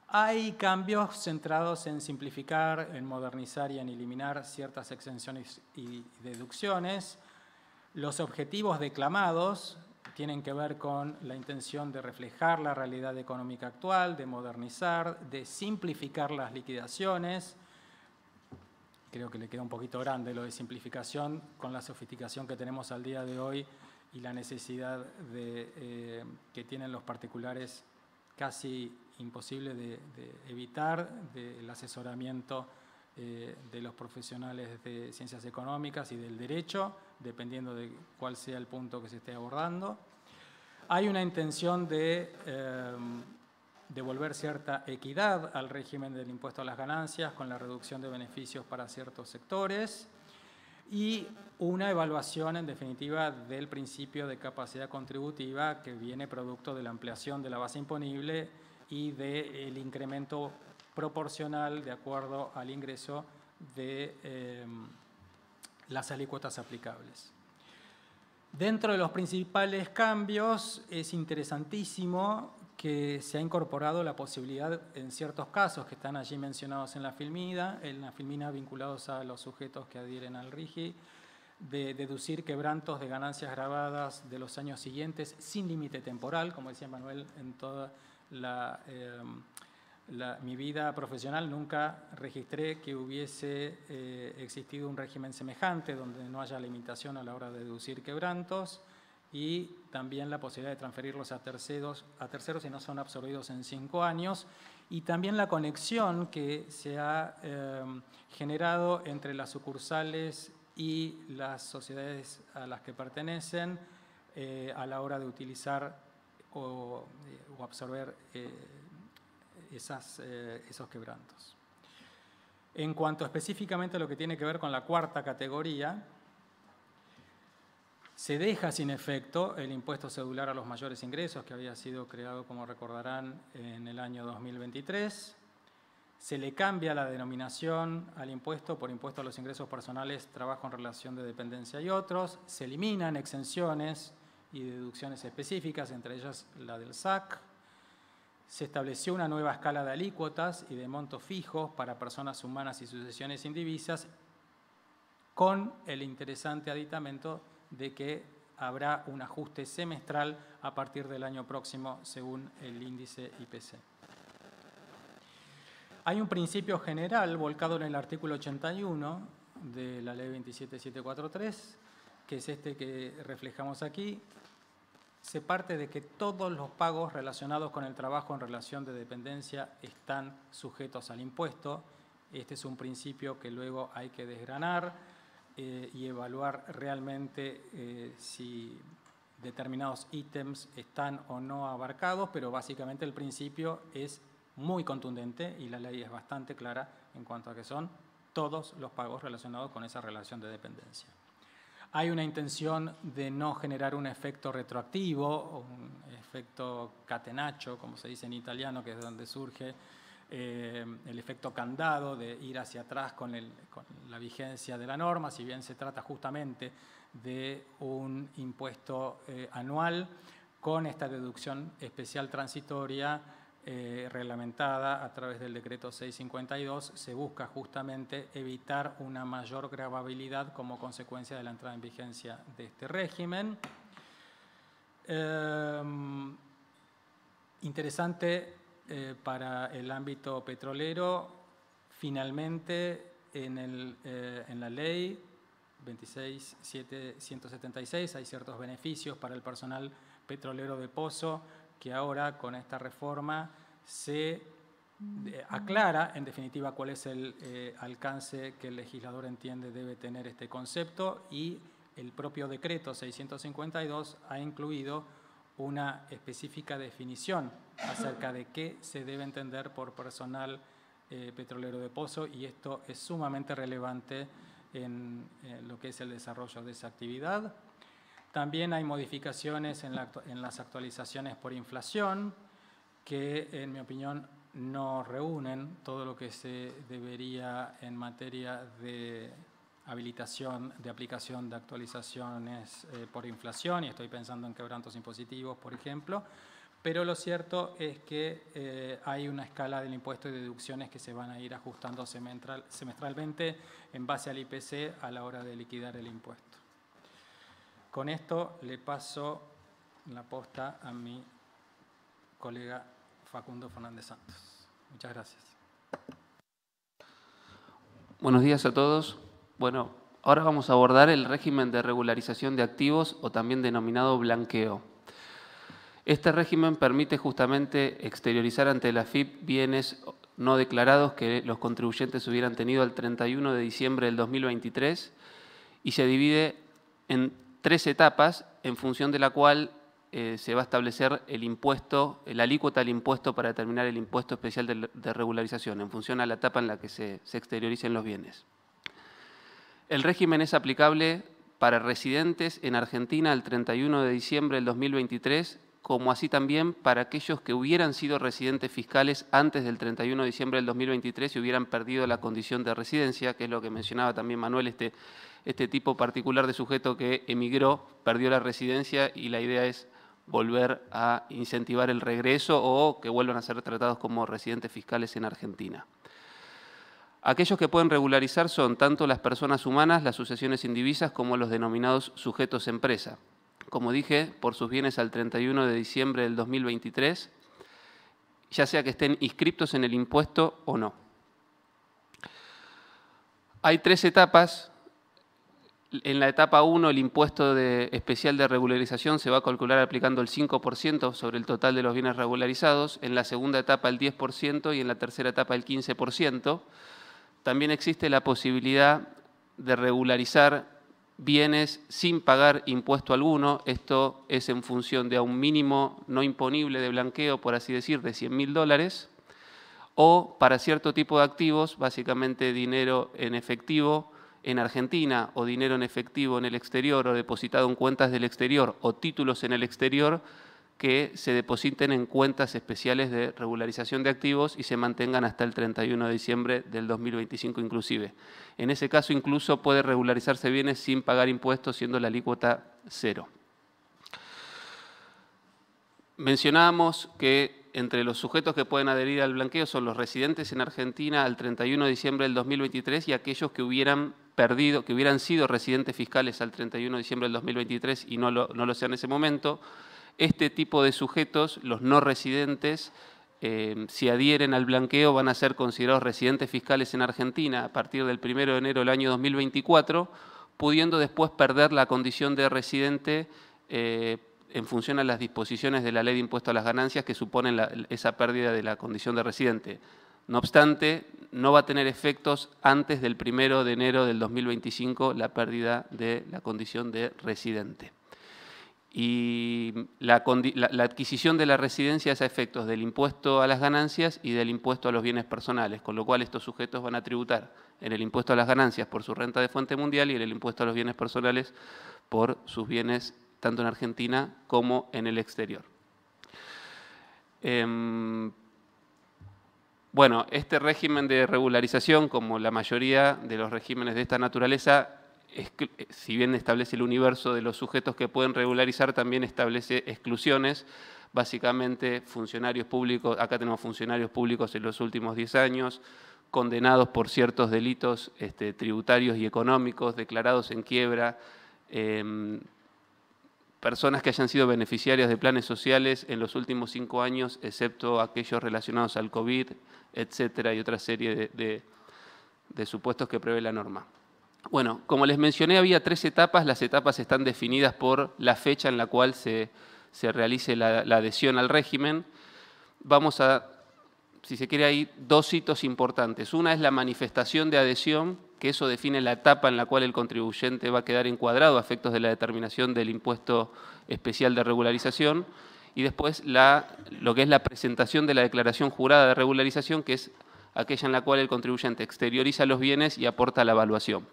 Hay cambios centrados en simplificar, en modernizar y en eliminar ciertas exenciones y deducciones. Los objetivos declamados tienen que ver con la intención de reflejar la realidad económica actual, de modernizar, de simplificar las liquidaciones. Creo que le queda un poquito grande lo de simplificación con la sofisticación que tenemos al día de hoy y la necesidad que tienen los particulares casi imposible de evitar, del asesoramiento de los profesionales de ciencias económicas y del derecho, dependiendo de cuál sea el punto que se esté abordando. Hay una intención de devolver cierta equidad al régimen del impuesto a las ganancias con la reducción de beneficios para ciertos sectores y una evaluación, en definitiva, del principio de capacidad contributiva que viene producto de la ampliación de la base imponible y del incremento proporcional de acuerdo al ingreso de las alícuotas aplicables. Dentro de los principales cambios es interesantísimo que se ha incorporado la posibilidad en ciertos casos que están allí mencionados en la filmina vinculados a los sujetos que adhieren al RIGI, de deducir quebrantos de ganancias grabadas de los años siguientes sin límite temporal. Como decía Manuel, en toda mi vida profesional nunca registré que hubiese existido un régimen semejante donde no haya limitación a la hora de deducir quebrantos, y también la posibilidad de transferirlos a terceros si no son absorbidos en 5 años, y también la conexión que se ha generado entre las sucursales y las sociedades a las que pertenecen a la hora de utilizar o absorber esos quebrantos. En cuanto específicamente a lo que tiene que ver con la cuarta categoría, se deja sin efecto el impuesto cedular a los mayores ingresos, que había sido creado, como recordarán, en el año 2023. Se le cambia la denominación al impuesto por impuesto a los ingresos personales, trabajo en relación de dependencia y otros. Se eliminan exenciones y deducciones específicas, entre ellas la del SAC. Se estableció una nueva escala de alícuotas y de montos fijos para personas humanas y sucesiones indivisas, con el interesante aditamento de que habrá un ajuste semestral a partir del año próximo según el índice IPC. Hay un principio general volcado en el artículo 81 de la Ley 27743, que es este que reflejamos aquí. Se parte de que todos los pagos relacionados con el trabajo en relación de dependencia están sujetos al impuesto. Este es un principio que luego hay que desgranar y evaluar realmente si determinados ítems están o no abarcados, pero básicamente el principio es muy contundente y la ley es bastante clara en cuanto a que son todos los pagos relacionados con esa relación de dependencia. Hay una intención de no generar un efecto retroactivo, o un efecto catenaccio, como se dice en italiano, que es donde surge el efecto candado, de ir hacia atrás con la vigencia de la norma, si bien se trata justamente de un impuesto anual con esta deducción especial transitoria reglamentada a través del decreto 652, se busca justamente evitar una mayor gravabilidad como consecuencia de la entrada en vigencia de este régimen. Interesante para el ámbito petrolero, finalmente en la ley 26.776 hay ciertos beneficios para el personal petrolero de pozo, que ahora con esta reforma se aclara en definitiva cuál es el alcance que el legislador entiende debe tener este concepto, y el propio decreto 652 ha incluido una específica definición acerca de qué se debe entender por personal petrolero de pozo, y esto es sumamente relevante en lo que es el desarrollo de esa actividad. También hay modificaciones en las actualizaciones por inflación que, en mi opinión, no reúnen todo lo que se debería en materia de habilitación de aplicación de actualizaciones por inflación, y estoy pensando en quebrantos impositivos, por ejemplo, pero lo cierto es que hay una escala del impuesto y deducciones que se van a ir ajustando semestralmente en base al IPC a la hora de liquidar el impuesto. Con esto le paso la posta a mi colega Facundo Fernández Santos. Muchas gracias. Buenos días a todos. Bueno, ahora vamos a abordar el régimen de regularización de activos, o también denominado blanqueo. Este régimen permite justamente exteriorizar ante la AFIP bienes no declarados que los contribuyentes hubieran tenido al 31 de diciembre del 2023, y se divide en 3 etapas, en función de la cual se va a establecer el impuesto, la alícuota del impuesto para determinar el impuesto especial de regularización, en función a la etapa en la que se exterioricen los bienes. El régimen es aplicable para residentes en Argentina al 31 de diciembre del 2023 como así también para aquellos que hubieran sido residentes fiscales antes del 31 de diciembre del 2023 y hubieran perdido la condición de residencia, que es lo que mencionaba también Manuel, este tipo particular de sujeto que emigró, perdió la residencia y la idea es volver a incentivar el regreso o que vuelvan a ser tratados como residentes fiscales en Argentina. Aquellos que pueden regularizar son tanto las personas humanas, las sucesiones indivisas, como los denominados sujetos empresa. Como dije, por sus bienes al 31 de diciembre del 2023, ya sea que estén inscriptos en el impuesto o no. Hay 3 etapas. En la etapa 1, el impuesto especial de regularización se va a calcular aplicando el 5% sobre el total de los bienes regularizados. En la segunda etapa, el 10% y en la tercera etapa, el 15%. También existe la posibilidad de regularizar bienes sin pagar impuesto alguno. Esto es en función de un mínimo no imponible de blanqueo, por así decir, de $100.000, o para cierto tipo de activos, básicamente dinero en efectivo en Argentina o dinero en efectivo en el exterior o depositado en cuentas del exterior o títulos en el exterior que se depositen en cuentas especiales de regularización de activos y se mantengan hasta el 31 de diciembre del 2025 inclusive. En ese caso incluso puede regularizarse bienes sin pagar impuestos, siendo la alícuota 0. Mencionábamos que entre los sujetos que pueden adherir al blanqueo son los residentes en Argentina al 31 de diciembre del 2023 y aquellos que hubieran sido residentes fiscales al 31 de diciembre del 2023 y no lo sean en ese momento. Este tipo de sujetos, los no residentes, si adhieren al blanqueo, van a ser considerados residentes fiscales en Argentina a partir del 1 de enero del año 2024, pudiendo después perder la condición de residente en función a las disposiciones de la Ley de Impuesto a las Ganancias que suponen esa pérdida de la condición de residente. No obstante, no va a tener efectos antes del 1 de enero del 2025 la pérdida de la condición de residente. Y la adquisición de la residencia es a efectos del impuesto a las ganancias y del impuesto a los bienes personales, con lo cual estos sujetos van a tributar en el impuesto a las ganancias por su renta de fuente mundial y en el impuesto a los bienes personales por sus bienes tanto en Argentina como en el exterior. Bueno, este régimen de regularización, como la mayoría de los regímenes de esta naturaleza, si bien establece el universo de los sujetos que pueden regularizar, también establece exclusiones, básicamente funcionarios públicos, acá tenemos funcionarios públicos en los últimos 10 años, condenados por ciertos delitos tributarios y económicos, declarados en quiebra, personas que hayan sido beneficiarias de planes sociales en los últimos 5 años, excepto aquellos relacionados al COVID, etcétera, y otra serie de supuestos que prevé la norma. Bueno, como les mencioné, había 3 etapas. Las etapas están definidas por la fecha en la cual se realice la adhesión al régimen. Vamos a, si se quiere, hay 2 hitos importantes. Una es la manifestación de adhesión, que eso define la etapa en la cual el contribuyente va a quedar encuadrado a efectos de la determinación del impuesto especial de regularización. Y después lo que es la presentación de la declaración jurada de regularización, que es aquella en la cual el contribuyente exterioriza los bienes y aporta la evaluación.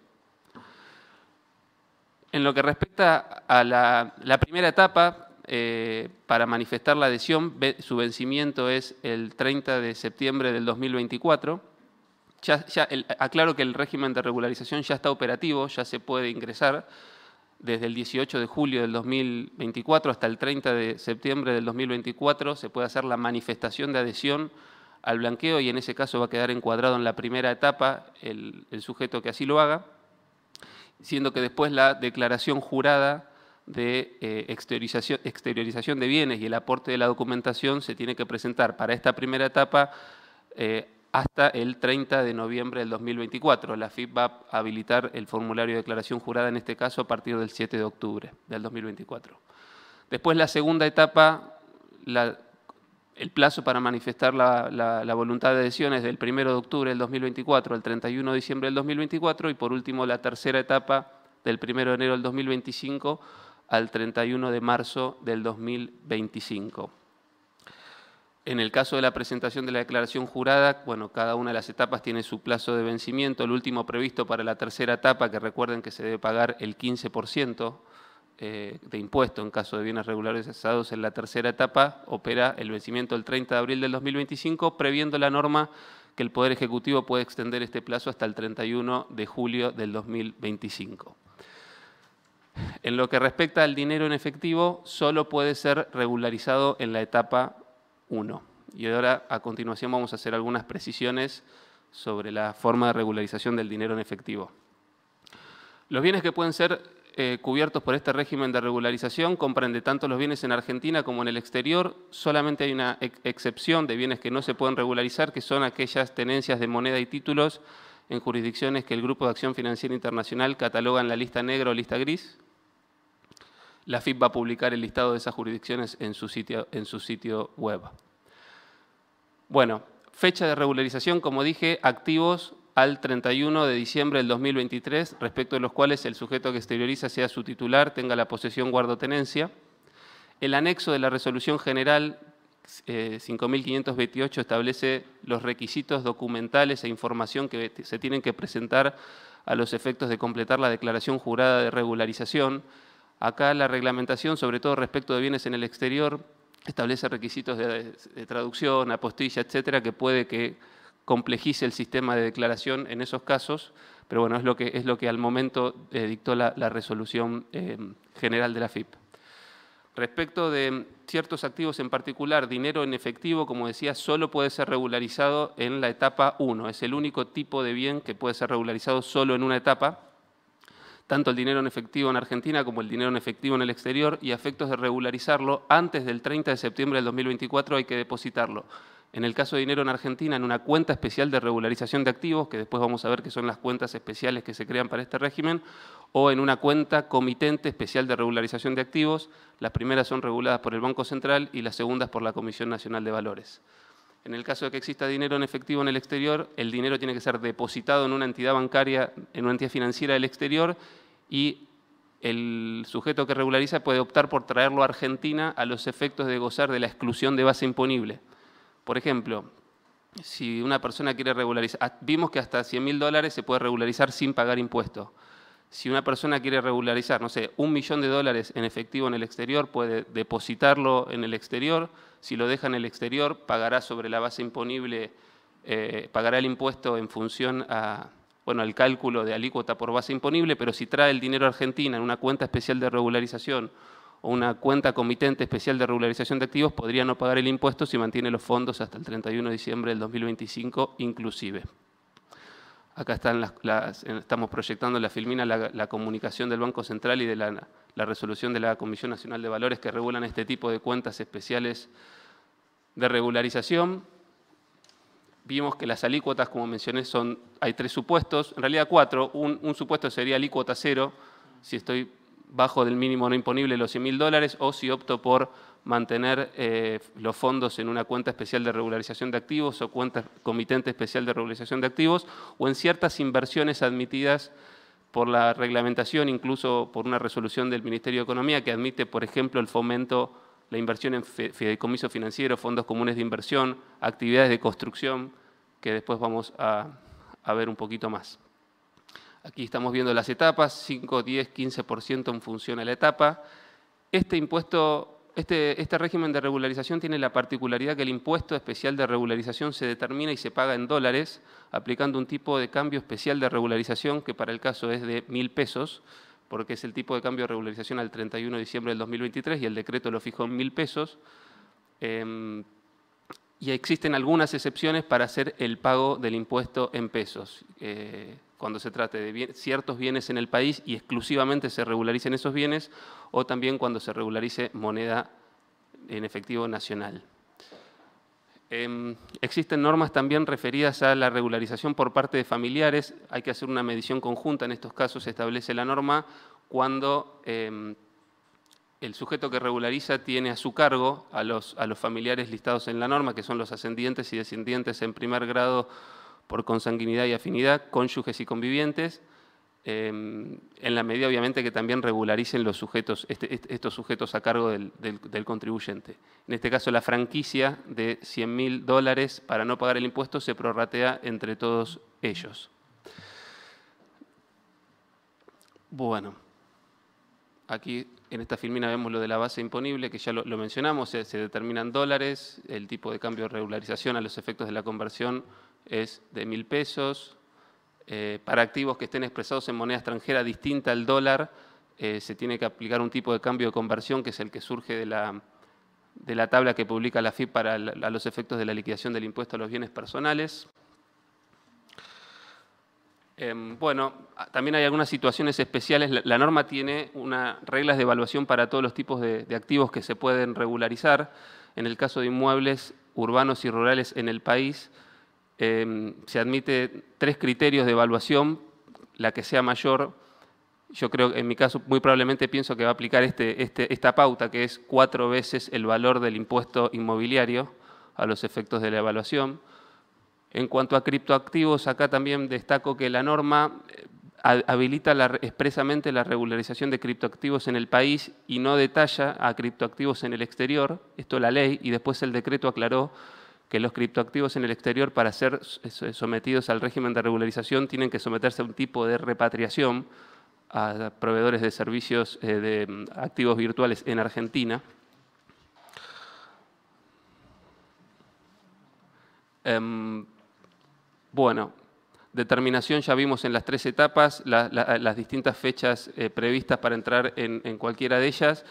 En lo que respecta a la primera etapa, para manifestar la adhesión, su vencimiento es el 30 de septiembre del 2024. Aclaro que el régimen de regularización ya está operativo, ya se puede ingresar desde el 18 de julio del 2024 hasta el 30 de septiembre del 2024. Se puede hacer la manifestación de adhesión al blanqueo y en ese caso va a quedar encuadrado en la primera etapa el sujeto que así lo haga, siendo que después la declaración jurada de exteriorización de bienes y el aporte de la documentación se tiene que presentar para esta primera etapa hasta el 30 de noviembre del 2024. La AFIP va a habilitar el formulario de declaración jurada, en este caso, a partir del 7 de octubre del 2024. Después, la segunda etapa, el plazo para manifestar la voluntad de adhesión es del 1 de octubre del 2024 al 31 de diciembre del 2024 y, por último, la tercera etapa del 1 de enero del 2025 al 31 de marzo del 2025. En el caso de la presentación de la declaración jurada, bueno, cada una de las etapas tiene su plazo de vencimiento. El último previsto para la tercera etapa, que recuerden que se debe pagar el 15% de impuesto en caso de bienes regularizados en la tercera etapa opera el vencimiento el 30 de abril del 2025, previendo la norma que el Poder Ejecutivo puede extender este plazo hasta el 31 de julio del 2025. En lo que respecta al dinero en efectivo, solo puede ser regularizado en la etapa 1. Y ahora, a continuación, vamos a hacer algunas precisiones sobre la forma de regularización del dinero en efectivo. Los bienes que pueden ser cubiertos por este régimen de regularización comprende tanto los bienes en Argentina como en el exterior. Solamente hay una excepción de bienes que no se pueden regularizar, que son aquellas tenencias de moneda y títulos en jurisdicciones que el Grupo de Acción Financiera Internacional cataloga en la lista negra o lista gris. La AFIP va a publicar el listado de esas jurisdicciones en su sitio web. Bueno, fecha de regularización, como dije, activos al 31 de diciembre del 2023, respecto de los cuales el sujeto que exterioriza sea su titular, tenga la posesión, guarda o tenencia. El anexo de la Resolución General 5.528 establece los requisitos documentales e información que se tienen que presentar a los efectos de completar la declaración jurada de regularización. Acá la reglamentación, sobre todo respecto de bienes en el exterior, establece requisitos de traducción, apostilla, etcétera, que puede que complejice el sistema de declaración en esos casos, pero bueno, es lo que al momento dictó la resolución general de la AFIP. Respecto de ciertos activos en particular, dinero en efectivo, como decía, solo puede ser regularizado en la etapa 1. Es el único tipo de bien que puede ser regularizado solo en una etapa. Tanto el dinero en efectivo en Argentina como el dinero en efectivo en el exterior, y a efectos de regularizarlo, antes del 30 de septiembre del 2024 hay que depositarlo. En el caso de dinero en Argentina, en una cuenta especial de regularización de activos, que después vamos a ver que son las cuentas especiales que se crean para este régimen, o en una cuenta comitente especial de regularización de activos. Las primeras son reguladas por el Banco Central y las segundas por la Comisión Nacional de Valores. En el caso de que exista dinero en efectivo en el exterior, el dinero tiene que ser depositado en una entidad bancaria, en una entidad financiera del exterior, y el sujeto que regulariza puede optar por traerlo a Argentina a los efectos de gozar de la exclusión de base imponible. Por ejemplo, si una persona quiere regularizar, vimos que hasta $100.000 se puede regularizar sin pagar impuestos. Si una persona quiere regularizar, no sé, $1.000.000 en efectivo en el exterior, puede depositarlo en el exterior. Si lo deja en el exterior, pagará sobre la base imponible, pagará el impuesto en función al cálculo de alícuota por base imponible, pero si trae el dinero a Argentina en una cuenta especial de regularización o una cuenta comitente especial de regularización de activos, podría no pagar el impuesto si mantiene los fondos hasta el 31 de diciembre del 2025 inclusive. Acá estamos proyectando en la filmina la comunicación del Banco Central y de la resolución de la Comisión Nacional de Valores que regulan este tipo de cuentas especiales de regularización. Vimos que las alícuotas, como mencioné, hay 3 supuestos, en realidad 4. Un supuesto sería alícuota 0, si estoy bajo del mínimo no imponible los $100.000, o si opto por mantener los fondos en una cuenta especial de regularización de activos o cuenta comitente especial de regularización de activos, o en ciertas inversiones admitidas por la reglamentación, incluso por una resolución del Ministerio de Economía que admite, por ejemplo, el fomento, la inversión en fideicomiso financiero, fondos comunes de inversión, actividades de construcción, que después vamos a ver un poquito más. Aquí estamos viendo las etapas, 5, 10, 15% en función a la etapa. Este régimen de regularización tiene la particularidad que el impuesto especial de regularización se determina y se paga en dólares, aplicando un tipo de cambio especial de regularización que para el caso es de 1.000 pesos, porque es el tipo de cambio de regularización al 31 de diciembre del 2023 y el decreto lo fijó en 1.000 pesos. Y existen algunas excepciones para hacer el pago del impuesto en pesos. Cuando se trate de ciertos bienes en el país y exclusivamente se regularicen esos bienes, o también cuando se regularice moneda en efectivo nacional. Existen normas también referidas a la regularización por parte de familiares. Hay que hacer una medición conjunta. En estos casos se establece la norma cuando el sujeto que regulariza tiene a su cargo a los familiares listados en la norma, que son los ascendientes y descendientes en primer grado por consanguinidad y afinidad, cónyuges y convivientes, en la medida obviamente que también regularicen los sujetos, estos sujetos a cargo del contribuyente. En este caso la franquicia de $100.000 para no pagar el impuesto se prorratea entre todos ellos. Bueno, aquí en esta filmina vemos lo de la base imponible, que ya lo mencionamos, se determinan dólares, el tipo de cambio de regularización a los efectos de la conversión es de 1.000 pesos. Para activos que estén expresados en moneda extranjera distinta al dólar, se tiene que aplicar un tipo de cambio de conversión, que es el que surge de la tabla que publica la FIP a los efectos de la liquidación del impuesto a los bienes personales. Bueno, también hay algunas situaciones especiales. La norma tiene reglas de evaluación para todos los tipos de activos que se pueden regularizar. En el caso de inmuebles urbanos y rurales en el país, se admite 3 criterios de evaluación, la que sea mayor. Yo creo, en mi caso, muy probablemente pienso que va a aplicar esta pauta, que es 4 veces el valor del impuesto inmobiliario a los efectos de la evaluación. En cuanto a criptoactivos, acá también destaco que la norma habilita expresamente la regularización de criptoactivos en el país y no detalla a criptoactivos en el exterior, esto la ley, y después el decreto aclaró que los criptoactivos en el exterior, para ser sometidos al régimen de regularización, tienen que someterse a un tipo de repatriación a proveedores de servicios de activos virtuales en Argentina. Bueno, determinación ya vimos en las 3 etapas, las distintas fechas previstas para entrar en cualquiera de ellas.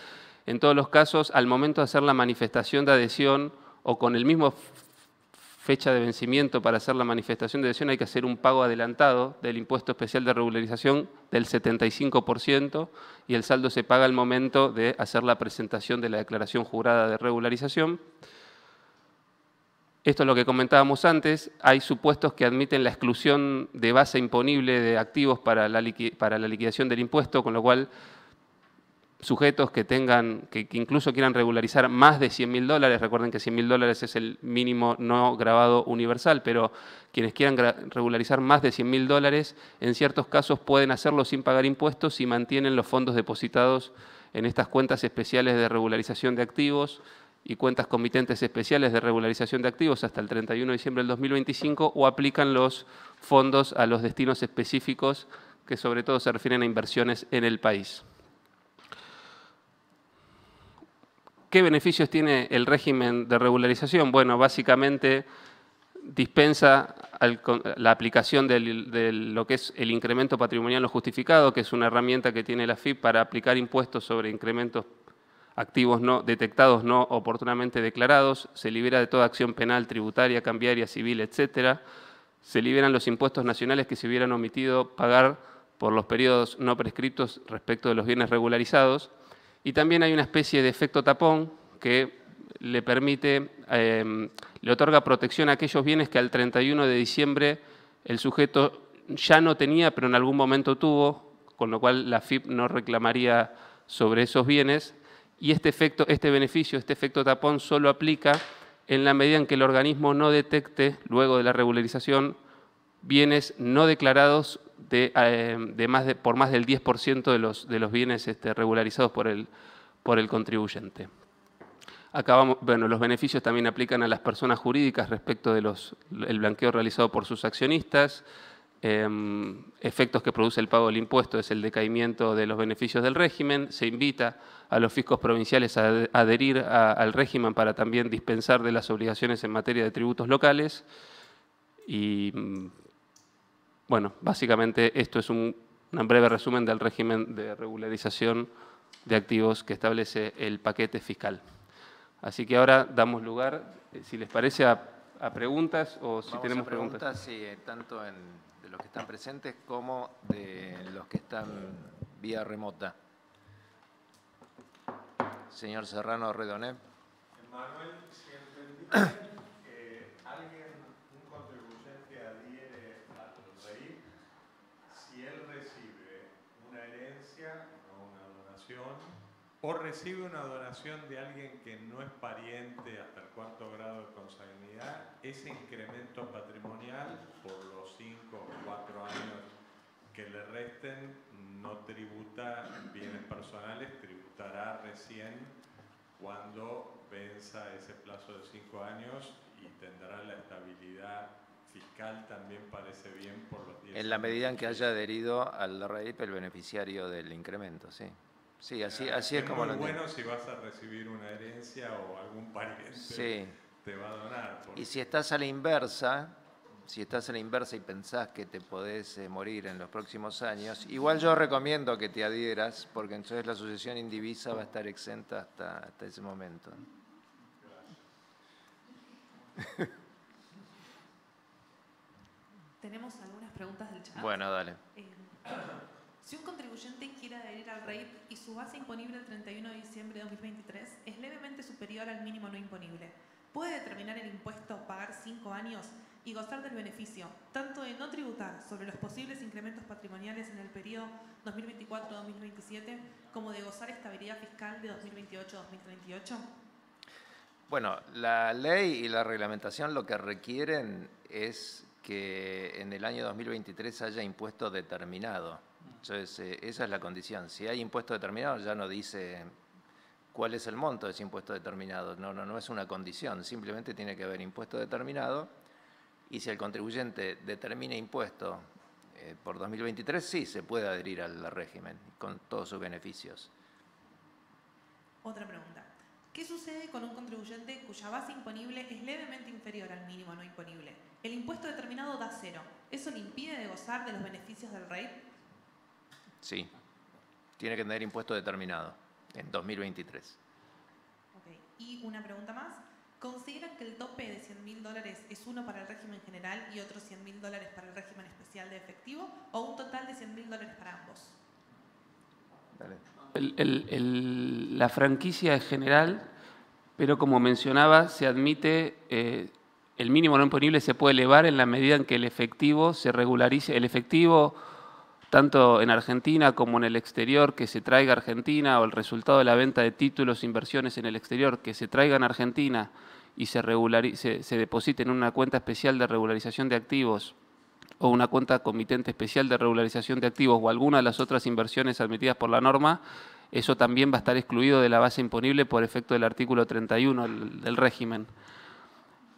En todos los casos, al momento de hacer la manifestación de adhesión o con el mismo fecha de vencimiento para hacer la manifestación de adhesión, hay que hacer un pago adelantado del impuesto especial de regularización del 75% y el saldo se paga al momento de hacer la presentación de la declaración jurada de regularización. Esto es lo que comentábamos antes. Hay supuestos que admiten la exclusión de base imponible de activos para la liquidación del impuesto, con lo cual sujetos que incluso quieran regularizar más de $100.000, recuerden que $100.000 es el mínimo no gravado universal, pero quienes quieran regularizar más de $100.000, en ciertos casos pueden hacerlo sin pagar impuestos si mantienen los fondos depositados en estas cuentas especiales de regularización de activos y cuentas comitentes especiales de regularización de activos hasta el 31 de diciembre del 2025 o aplican los fondos a los destinos específicos que sobre todo se refieren a inversiones en el país. ¿Qué beneficios tiene el régimen de regularización? Bueno, básicamente dispensa la aplicación de lo que es el incremento patrimonial no justificado, que es una herramienta que tiene la FIP para aplicar impuestos sobre incrementos activos no detectados, no oportunamente declarados. Se libera de toda acción penal, tributaria, cambiaria, civil, etc. Se liberan los impuestos nacionales que se hubieran omitido pagar por los periodos no prescriptos respecto de los bienes regularizados. Y también hay una especie de efecto tapón que le permite, le otorga protección a aquellos bienes que al 31 de diciembre el sujeto ya no tenía, pero en algún momento tuvo, con lo cual la FIP no reclamaría sobre esos bienes. Y este beneficio, este efecto tapón, solo aplica en la medida en que el organismo no detecte, luego de la regularización, bienes no declarados por más del 10% de los bienes regularizados por el contribuyente. Acá los beneficios también aplican a las personas jurídicas respecto del blanqueo realizado por sus accionistas. Efectos que produce el pago del impuesto es el decaimiento de los beneficios del régimen. Se invita a los fiscos provinciales a adherir al régimen para también dispensar de las obligaciones en materia de tributos locales. Y bueno, básicamente esto es un breve resumen del régimen de regularización de activos que establece el paquete fiscal. Así que ahora damos lugar, si les parece, a preguntas o si tenemos preguntas. Sí, tanto de los que están presentes como de los que están vía remota. Señor Serrano Redoné. Manuel, si entendí que un contribuyente adhiere al REIP si él recibe una herencia o una donación o recibe una donación de alguien que no es pariente hasta el 4º grado de consanguinidad, ese incremento patrimonial por los 5 o 4 años que le resten no tributa bienes personales, tributará recién cuando venza ese plazo de 5 años y tendrá la estabilidad fiscal también, parece bien, por los 10 años. En la medida en que haya adherido al REIP el beneficiario del incremento, sí. Sí, así es como lo Es muy entiendo. bueno si vas a recibir una herencia o algún pariente Sí. te va a donar. Y si estás a la inversa, y pensás que te podés morir en los próximos años, igual yo recomiendo que te adhieras, porque entonces la sucesión indivisa va a estar exenta hasta ese momento. Tenemos algunas preguntas del chat. Bueno, dale. Si un contribuyente quiere adherir al REIT y su base imponible el 31 de diciembre de 2023 es levemente superior al mínimo no imponible, ¿puede determinar el impuesto a pagar 5 años y gozar del beneficio, tanto de no tributar sobre los posibles incrementos patrimoniales en el periodo 2024-2027, como de gozar estabilidad fiscal de 2028-2038? Bueno, la ley y la reglamentación lo que requieren es que en el año 2023 haya impuesto determinado. Entonces, esa es la condición. Si hay impuesto determinado, ya no dice cuál es el monto de ese impuesto determinado. No es una condición, simplemente tiene que haber impuesto determinado. Y si el contribuyente determina impuesto por 2023, sí, se puede adherir al régimen con todos sus beneficios. Otra pregunta. ¿Qué sucede con un contribuyente cuya base imponible es levemente inferior al mínimo no imponible? El impuesto determinado da 0. ¿Eso le impide de gozar de los beneficios del REIT? Sí, tiene que tener impuesto determinado en 2023. Ok. Y una pregunta más. ¿Consideran que el tope de $100.000 es uno para el régimen general y otro $100.000 para el régimen especial de efectivo o un total de $100.000 para ambos? Dale. La franquicia es general, pero como mencionaba, se admite, el mínimo no imponible se puede elevar en la medida en que el efectivo se regularice. El efectivo, tanto en Argentina como en el exterior, que se traiga a Argentina, o el resultado de la venta de títulos, inversiones en el exterior, que se traigan a Argentina y se deposite en una cuenta especial de regularización de activos o una cuenta comitente especial de regularización de activos o alguna de las otras inversiones admitidas por la norma, eso también va a estar excluido de la base imponible por efecto del artículo 31 del régimen.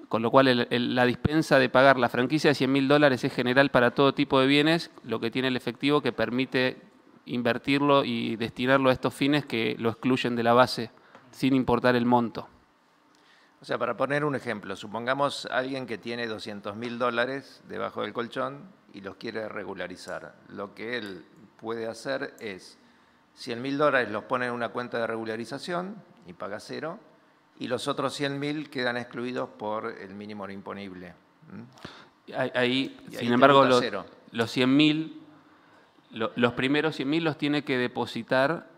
Con lo cual, la dispensa de pagar la franquicia de $100.000 es general para todo tipo de bienes, lo que tiene el efectivo que permite invertirlo y destinarlo a estos fines que lo excluyen de la base, sin importar el monto. O sea, para poner un ejemplo, supongamos alguien que tiene $200.000 debajo del colchón y los quiere regularizar. Lo que él puede hacer es $100.000 los pone en una cuenta de regularización y paga 0, y los otros 100.000 quedan excluidos por el mínimo no imponible. Ahí, Y sin ahí embargo, tributa 0. los 100.000, los primeros 100.000 los tiene que depositar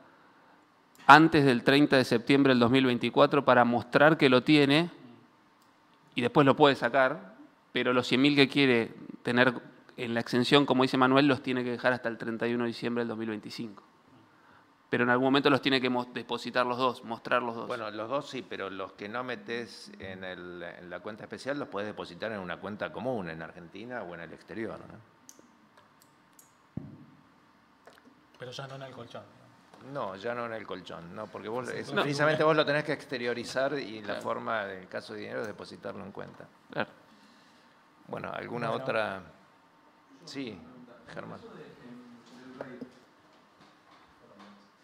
antes del 30 de septiembre del 2024 para mostrar que lo tiene y después lo puede sacar, pero los 100.000 que quiere tener en la exención, como dice Manuel, los tiene que dejar hasta el 31 de diciembre del 2025. Pero en algún momento los tiene que depositar los dos, mostrar los dos. Bueno, los dos sí, pero los que no metes en la cuenta especial los puedes depositar en una cuenta común, en Argentina o en el exterior, ¿no? Pero ya no en el colchón. No, ya no en el colchón, no, porque vos, precisamente vos lo tenés que exteriorizar y la forma, en el caso de dinero, es depositarlo en cuenta. Claro. Bueno, ¿alguna otra? Sí, Germán.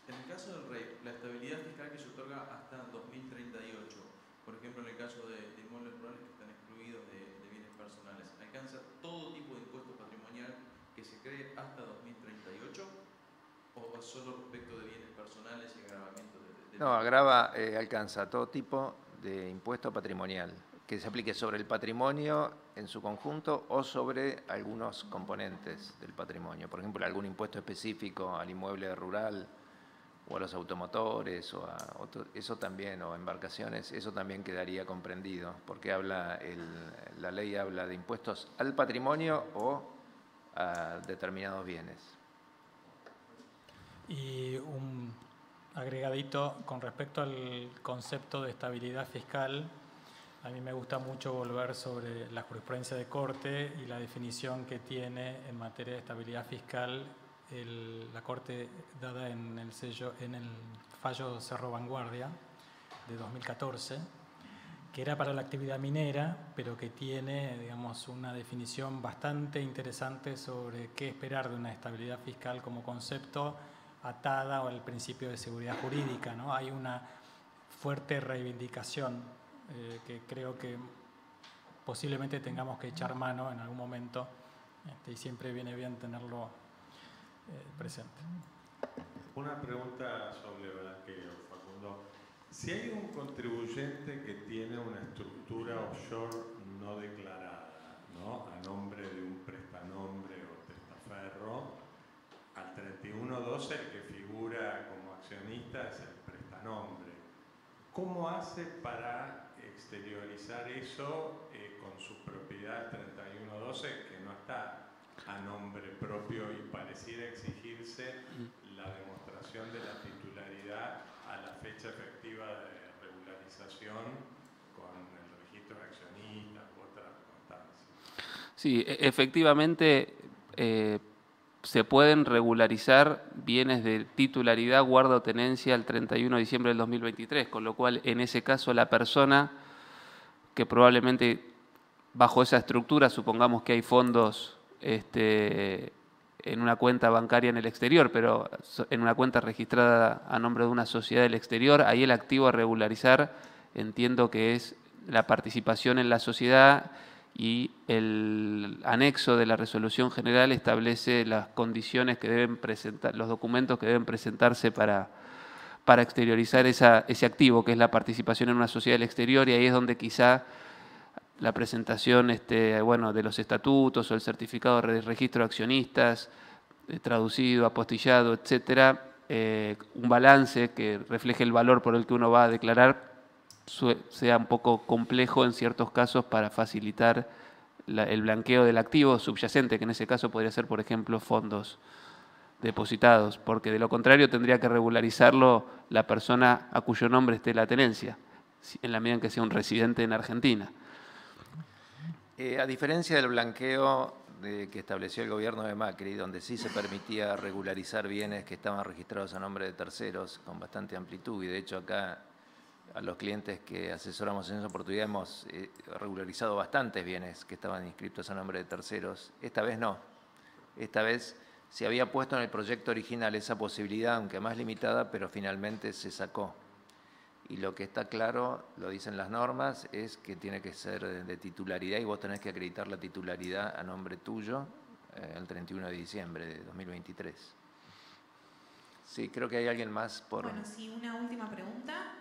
En el caso del REIT, la estabilidad fiscal que se otorga hasta 2038, por ejemplo en el caso de inmuebles rurales que están excluidos de bienes personales, ¿alcanza todo tipo de impuesto patrimonial que se cree hasta 2038 o solo respecto de bienes personales y agravamiento de No, alcanza todo tipo de impuesto patrimonial que se aplique sobre el patrimonio en su conjunto o sobre algunos componentes del patrimonio. Por ejemplo, algún impuesto específico al inmueble rural o a los automotores, eso también, o embarcaciones, eso también quedaría comprendido, porque la ley habla de impuestos al patrimonio o a determinados bienes. Y un agregadito con respecto al concepto de estabilidad fiscal, a mí me gusta mucho volver sobre la jurisprudencia de Corte y la definición que tiene en materia de estabilidad fiscal la Corte dada en el fallo Cerro Vanguardia de 2014, que era para la actividad minera, pero que tiene, digamos, una definición bastante interesante sobre qué esperar de una estabilidad fiscal como concepto atada al principio de seguridad jurídica, ¿no? Hay una fuerte reivindicación que creo que posiblemente tengamos que echar mano en algún momento, y siempre viene bien tenerlo presente. Una pregunta sobre blanqueo, Facundo. Si hay un contribuyente que tiene una estructura offshore no declarada, ¿no?, a nombre de un prestanombre o testaferro, al 31/12 el que figura como accionista es el prestanombre. ¿Cómo hace para exteriorizar eso con su propiedad 31/12 que no está a nombre propio y pareciera exigirse la demostración de la titularidad a la fecha efectiva de regularización con el registro de accionistas u otras constancias? Sí, efectivamente se pueden regularizar bienes de titularidad, guarda o tenencia al 31 de diciembre del 2023, con lo cual en ese caso la persona que probablemente bajo esa estructura, supongamos que hay fondos en una cuenta bancaria en el exterior, pero en una cuenta registrada a nombre de una sociedad del exterior, ahí el activo a regularizar entiendo que es la participación en la sociedad, y el anexo de la resolución general establece las condiciones que deben presentar, los documentos que deben presentarse para exteriorizar ese activo, que es la participación en una sociedad del exterior, y ahí es donde quizá la presentación bueno, de los estatutos o el certificado de registro de accionistas, traducido, apostillado, etcétera, un balance que refleje el valor por el que uno va a declarar, sea un poco complejo en ciertos casos para facilitar el blanqueo del activo subyacente, que en ese caso podría ser, por ejemplo, fondos depositados, porque de lo contrario tendría que regularizarlo la persona a cuyo nombre esté la tenencia, en la medida en que sea un residente en Argentina. A diferencia del blanqueo que estableció el gobierno de Macri, donde sí se permitía regularizar bienes que estaban registrados a nombre de terceros con bastante amplitud, y de hecho acá a los clientes que asesoramos en esa oportunidad hemos regularizado bastantes bienes que estaban inscritos a nombre de terceros. Esta vez no. Esta vez se había puesto en el proyecto original esa posibilidad, aunque más limitada, pero finalmente se sacó. Y lo que está claro, lo dicen las normas, es que tiene que ser de titularidad y vos tenés que acreditar la titularidad a nombre tuyo el 31 de diciembre de 2023. Sí, creo que hay alguien más por... Bueno, sí, una última pregunta.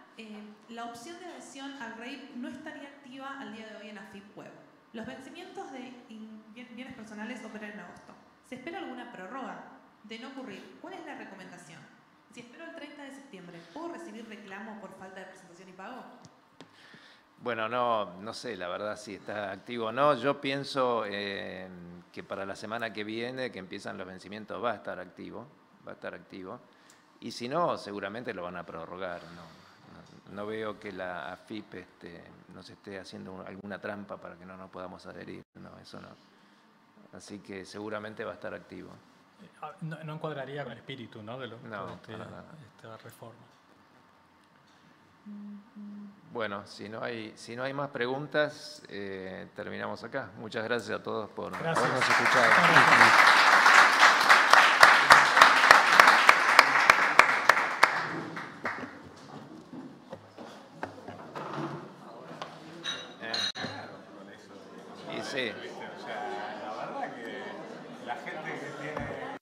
La opción de adhesión al REIP no estaría activa al día de hoy en AFIP Web. Los vencimientos de bienes personales operan en agosto. ¿Se espera alguna prórroga? De no ocurrir, ¿cuál es la recomendación? Si espero el 30 de septiembre, ¿puedo recibir reclamo por falta de presentación y pago? Bueno, no sé, la verdad, si está activo o no. Yo pienso que para la semana que viene, que empiezan los vencimientos, va a estar activo. Y si no, seguramente lo van a prorrogar. No veo que la AFIP nos esté haciendo alguna trampa para que no nos podamos adherir. No, eso no. Así que seguramente va a estar activo. No encuadraría con el espíritu, ¿no?, de esta reforma. Bueno, si no hay más preguntas, terminamos acá. Muchas gracias a todos por habernos escuchado. Sí. O sea, la verdad que la gente que tiene...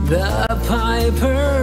The piper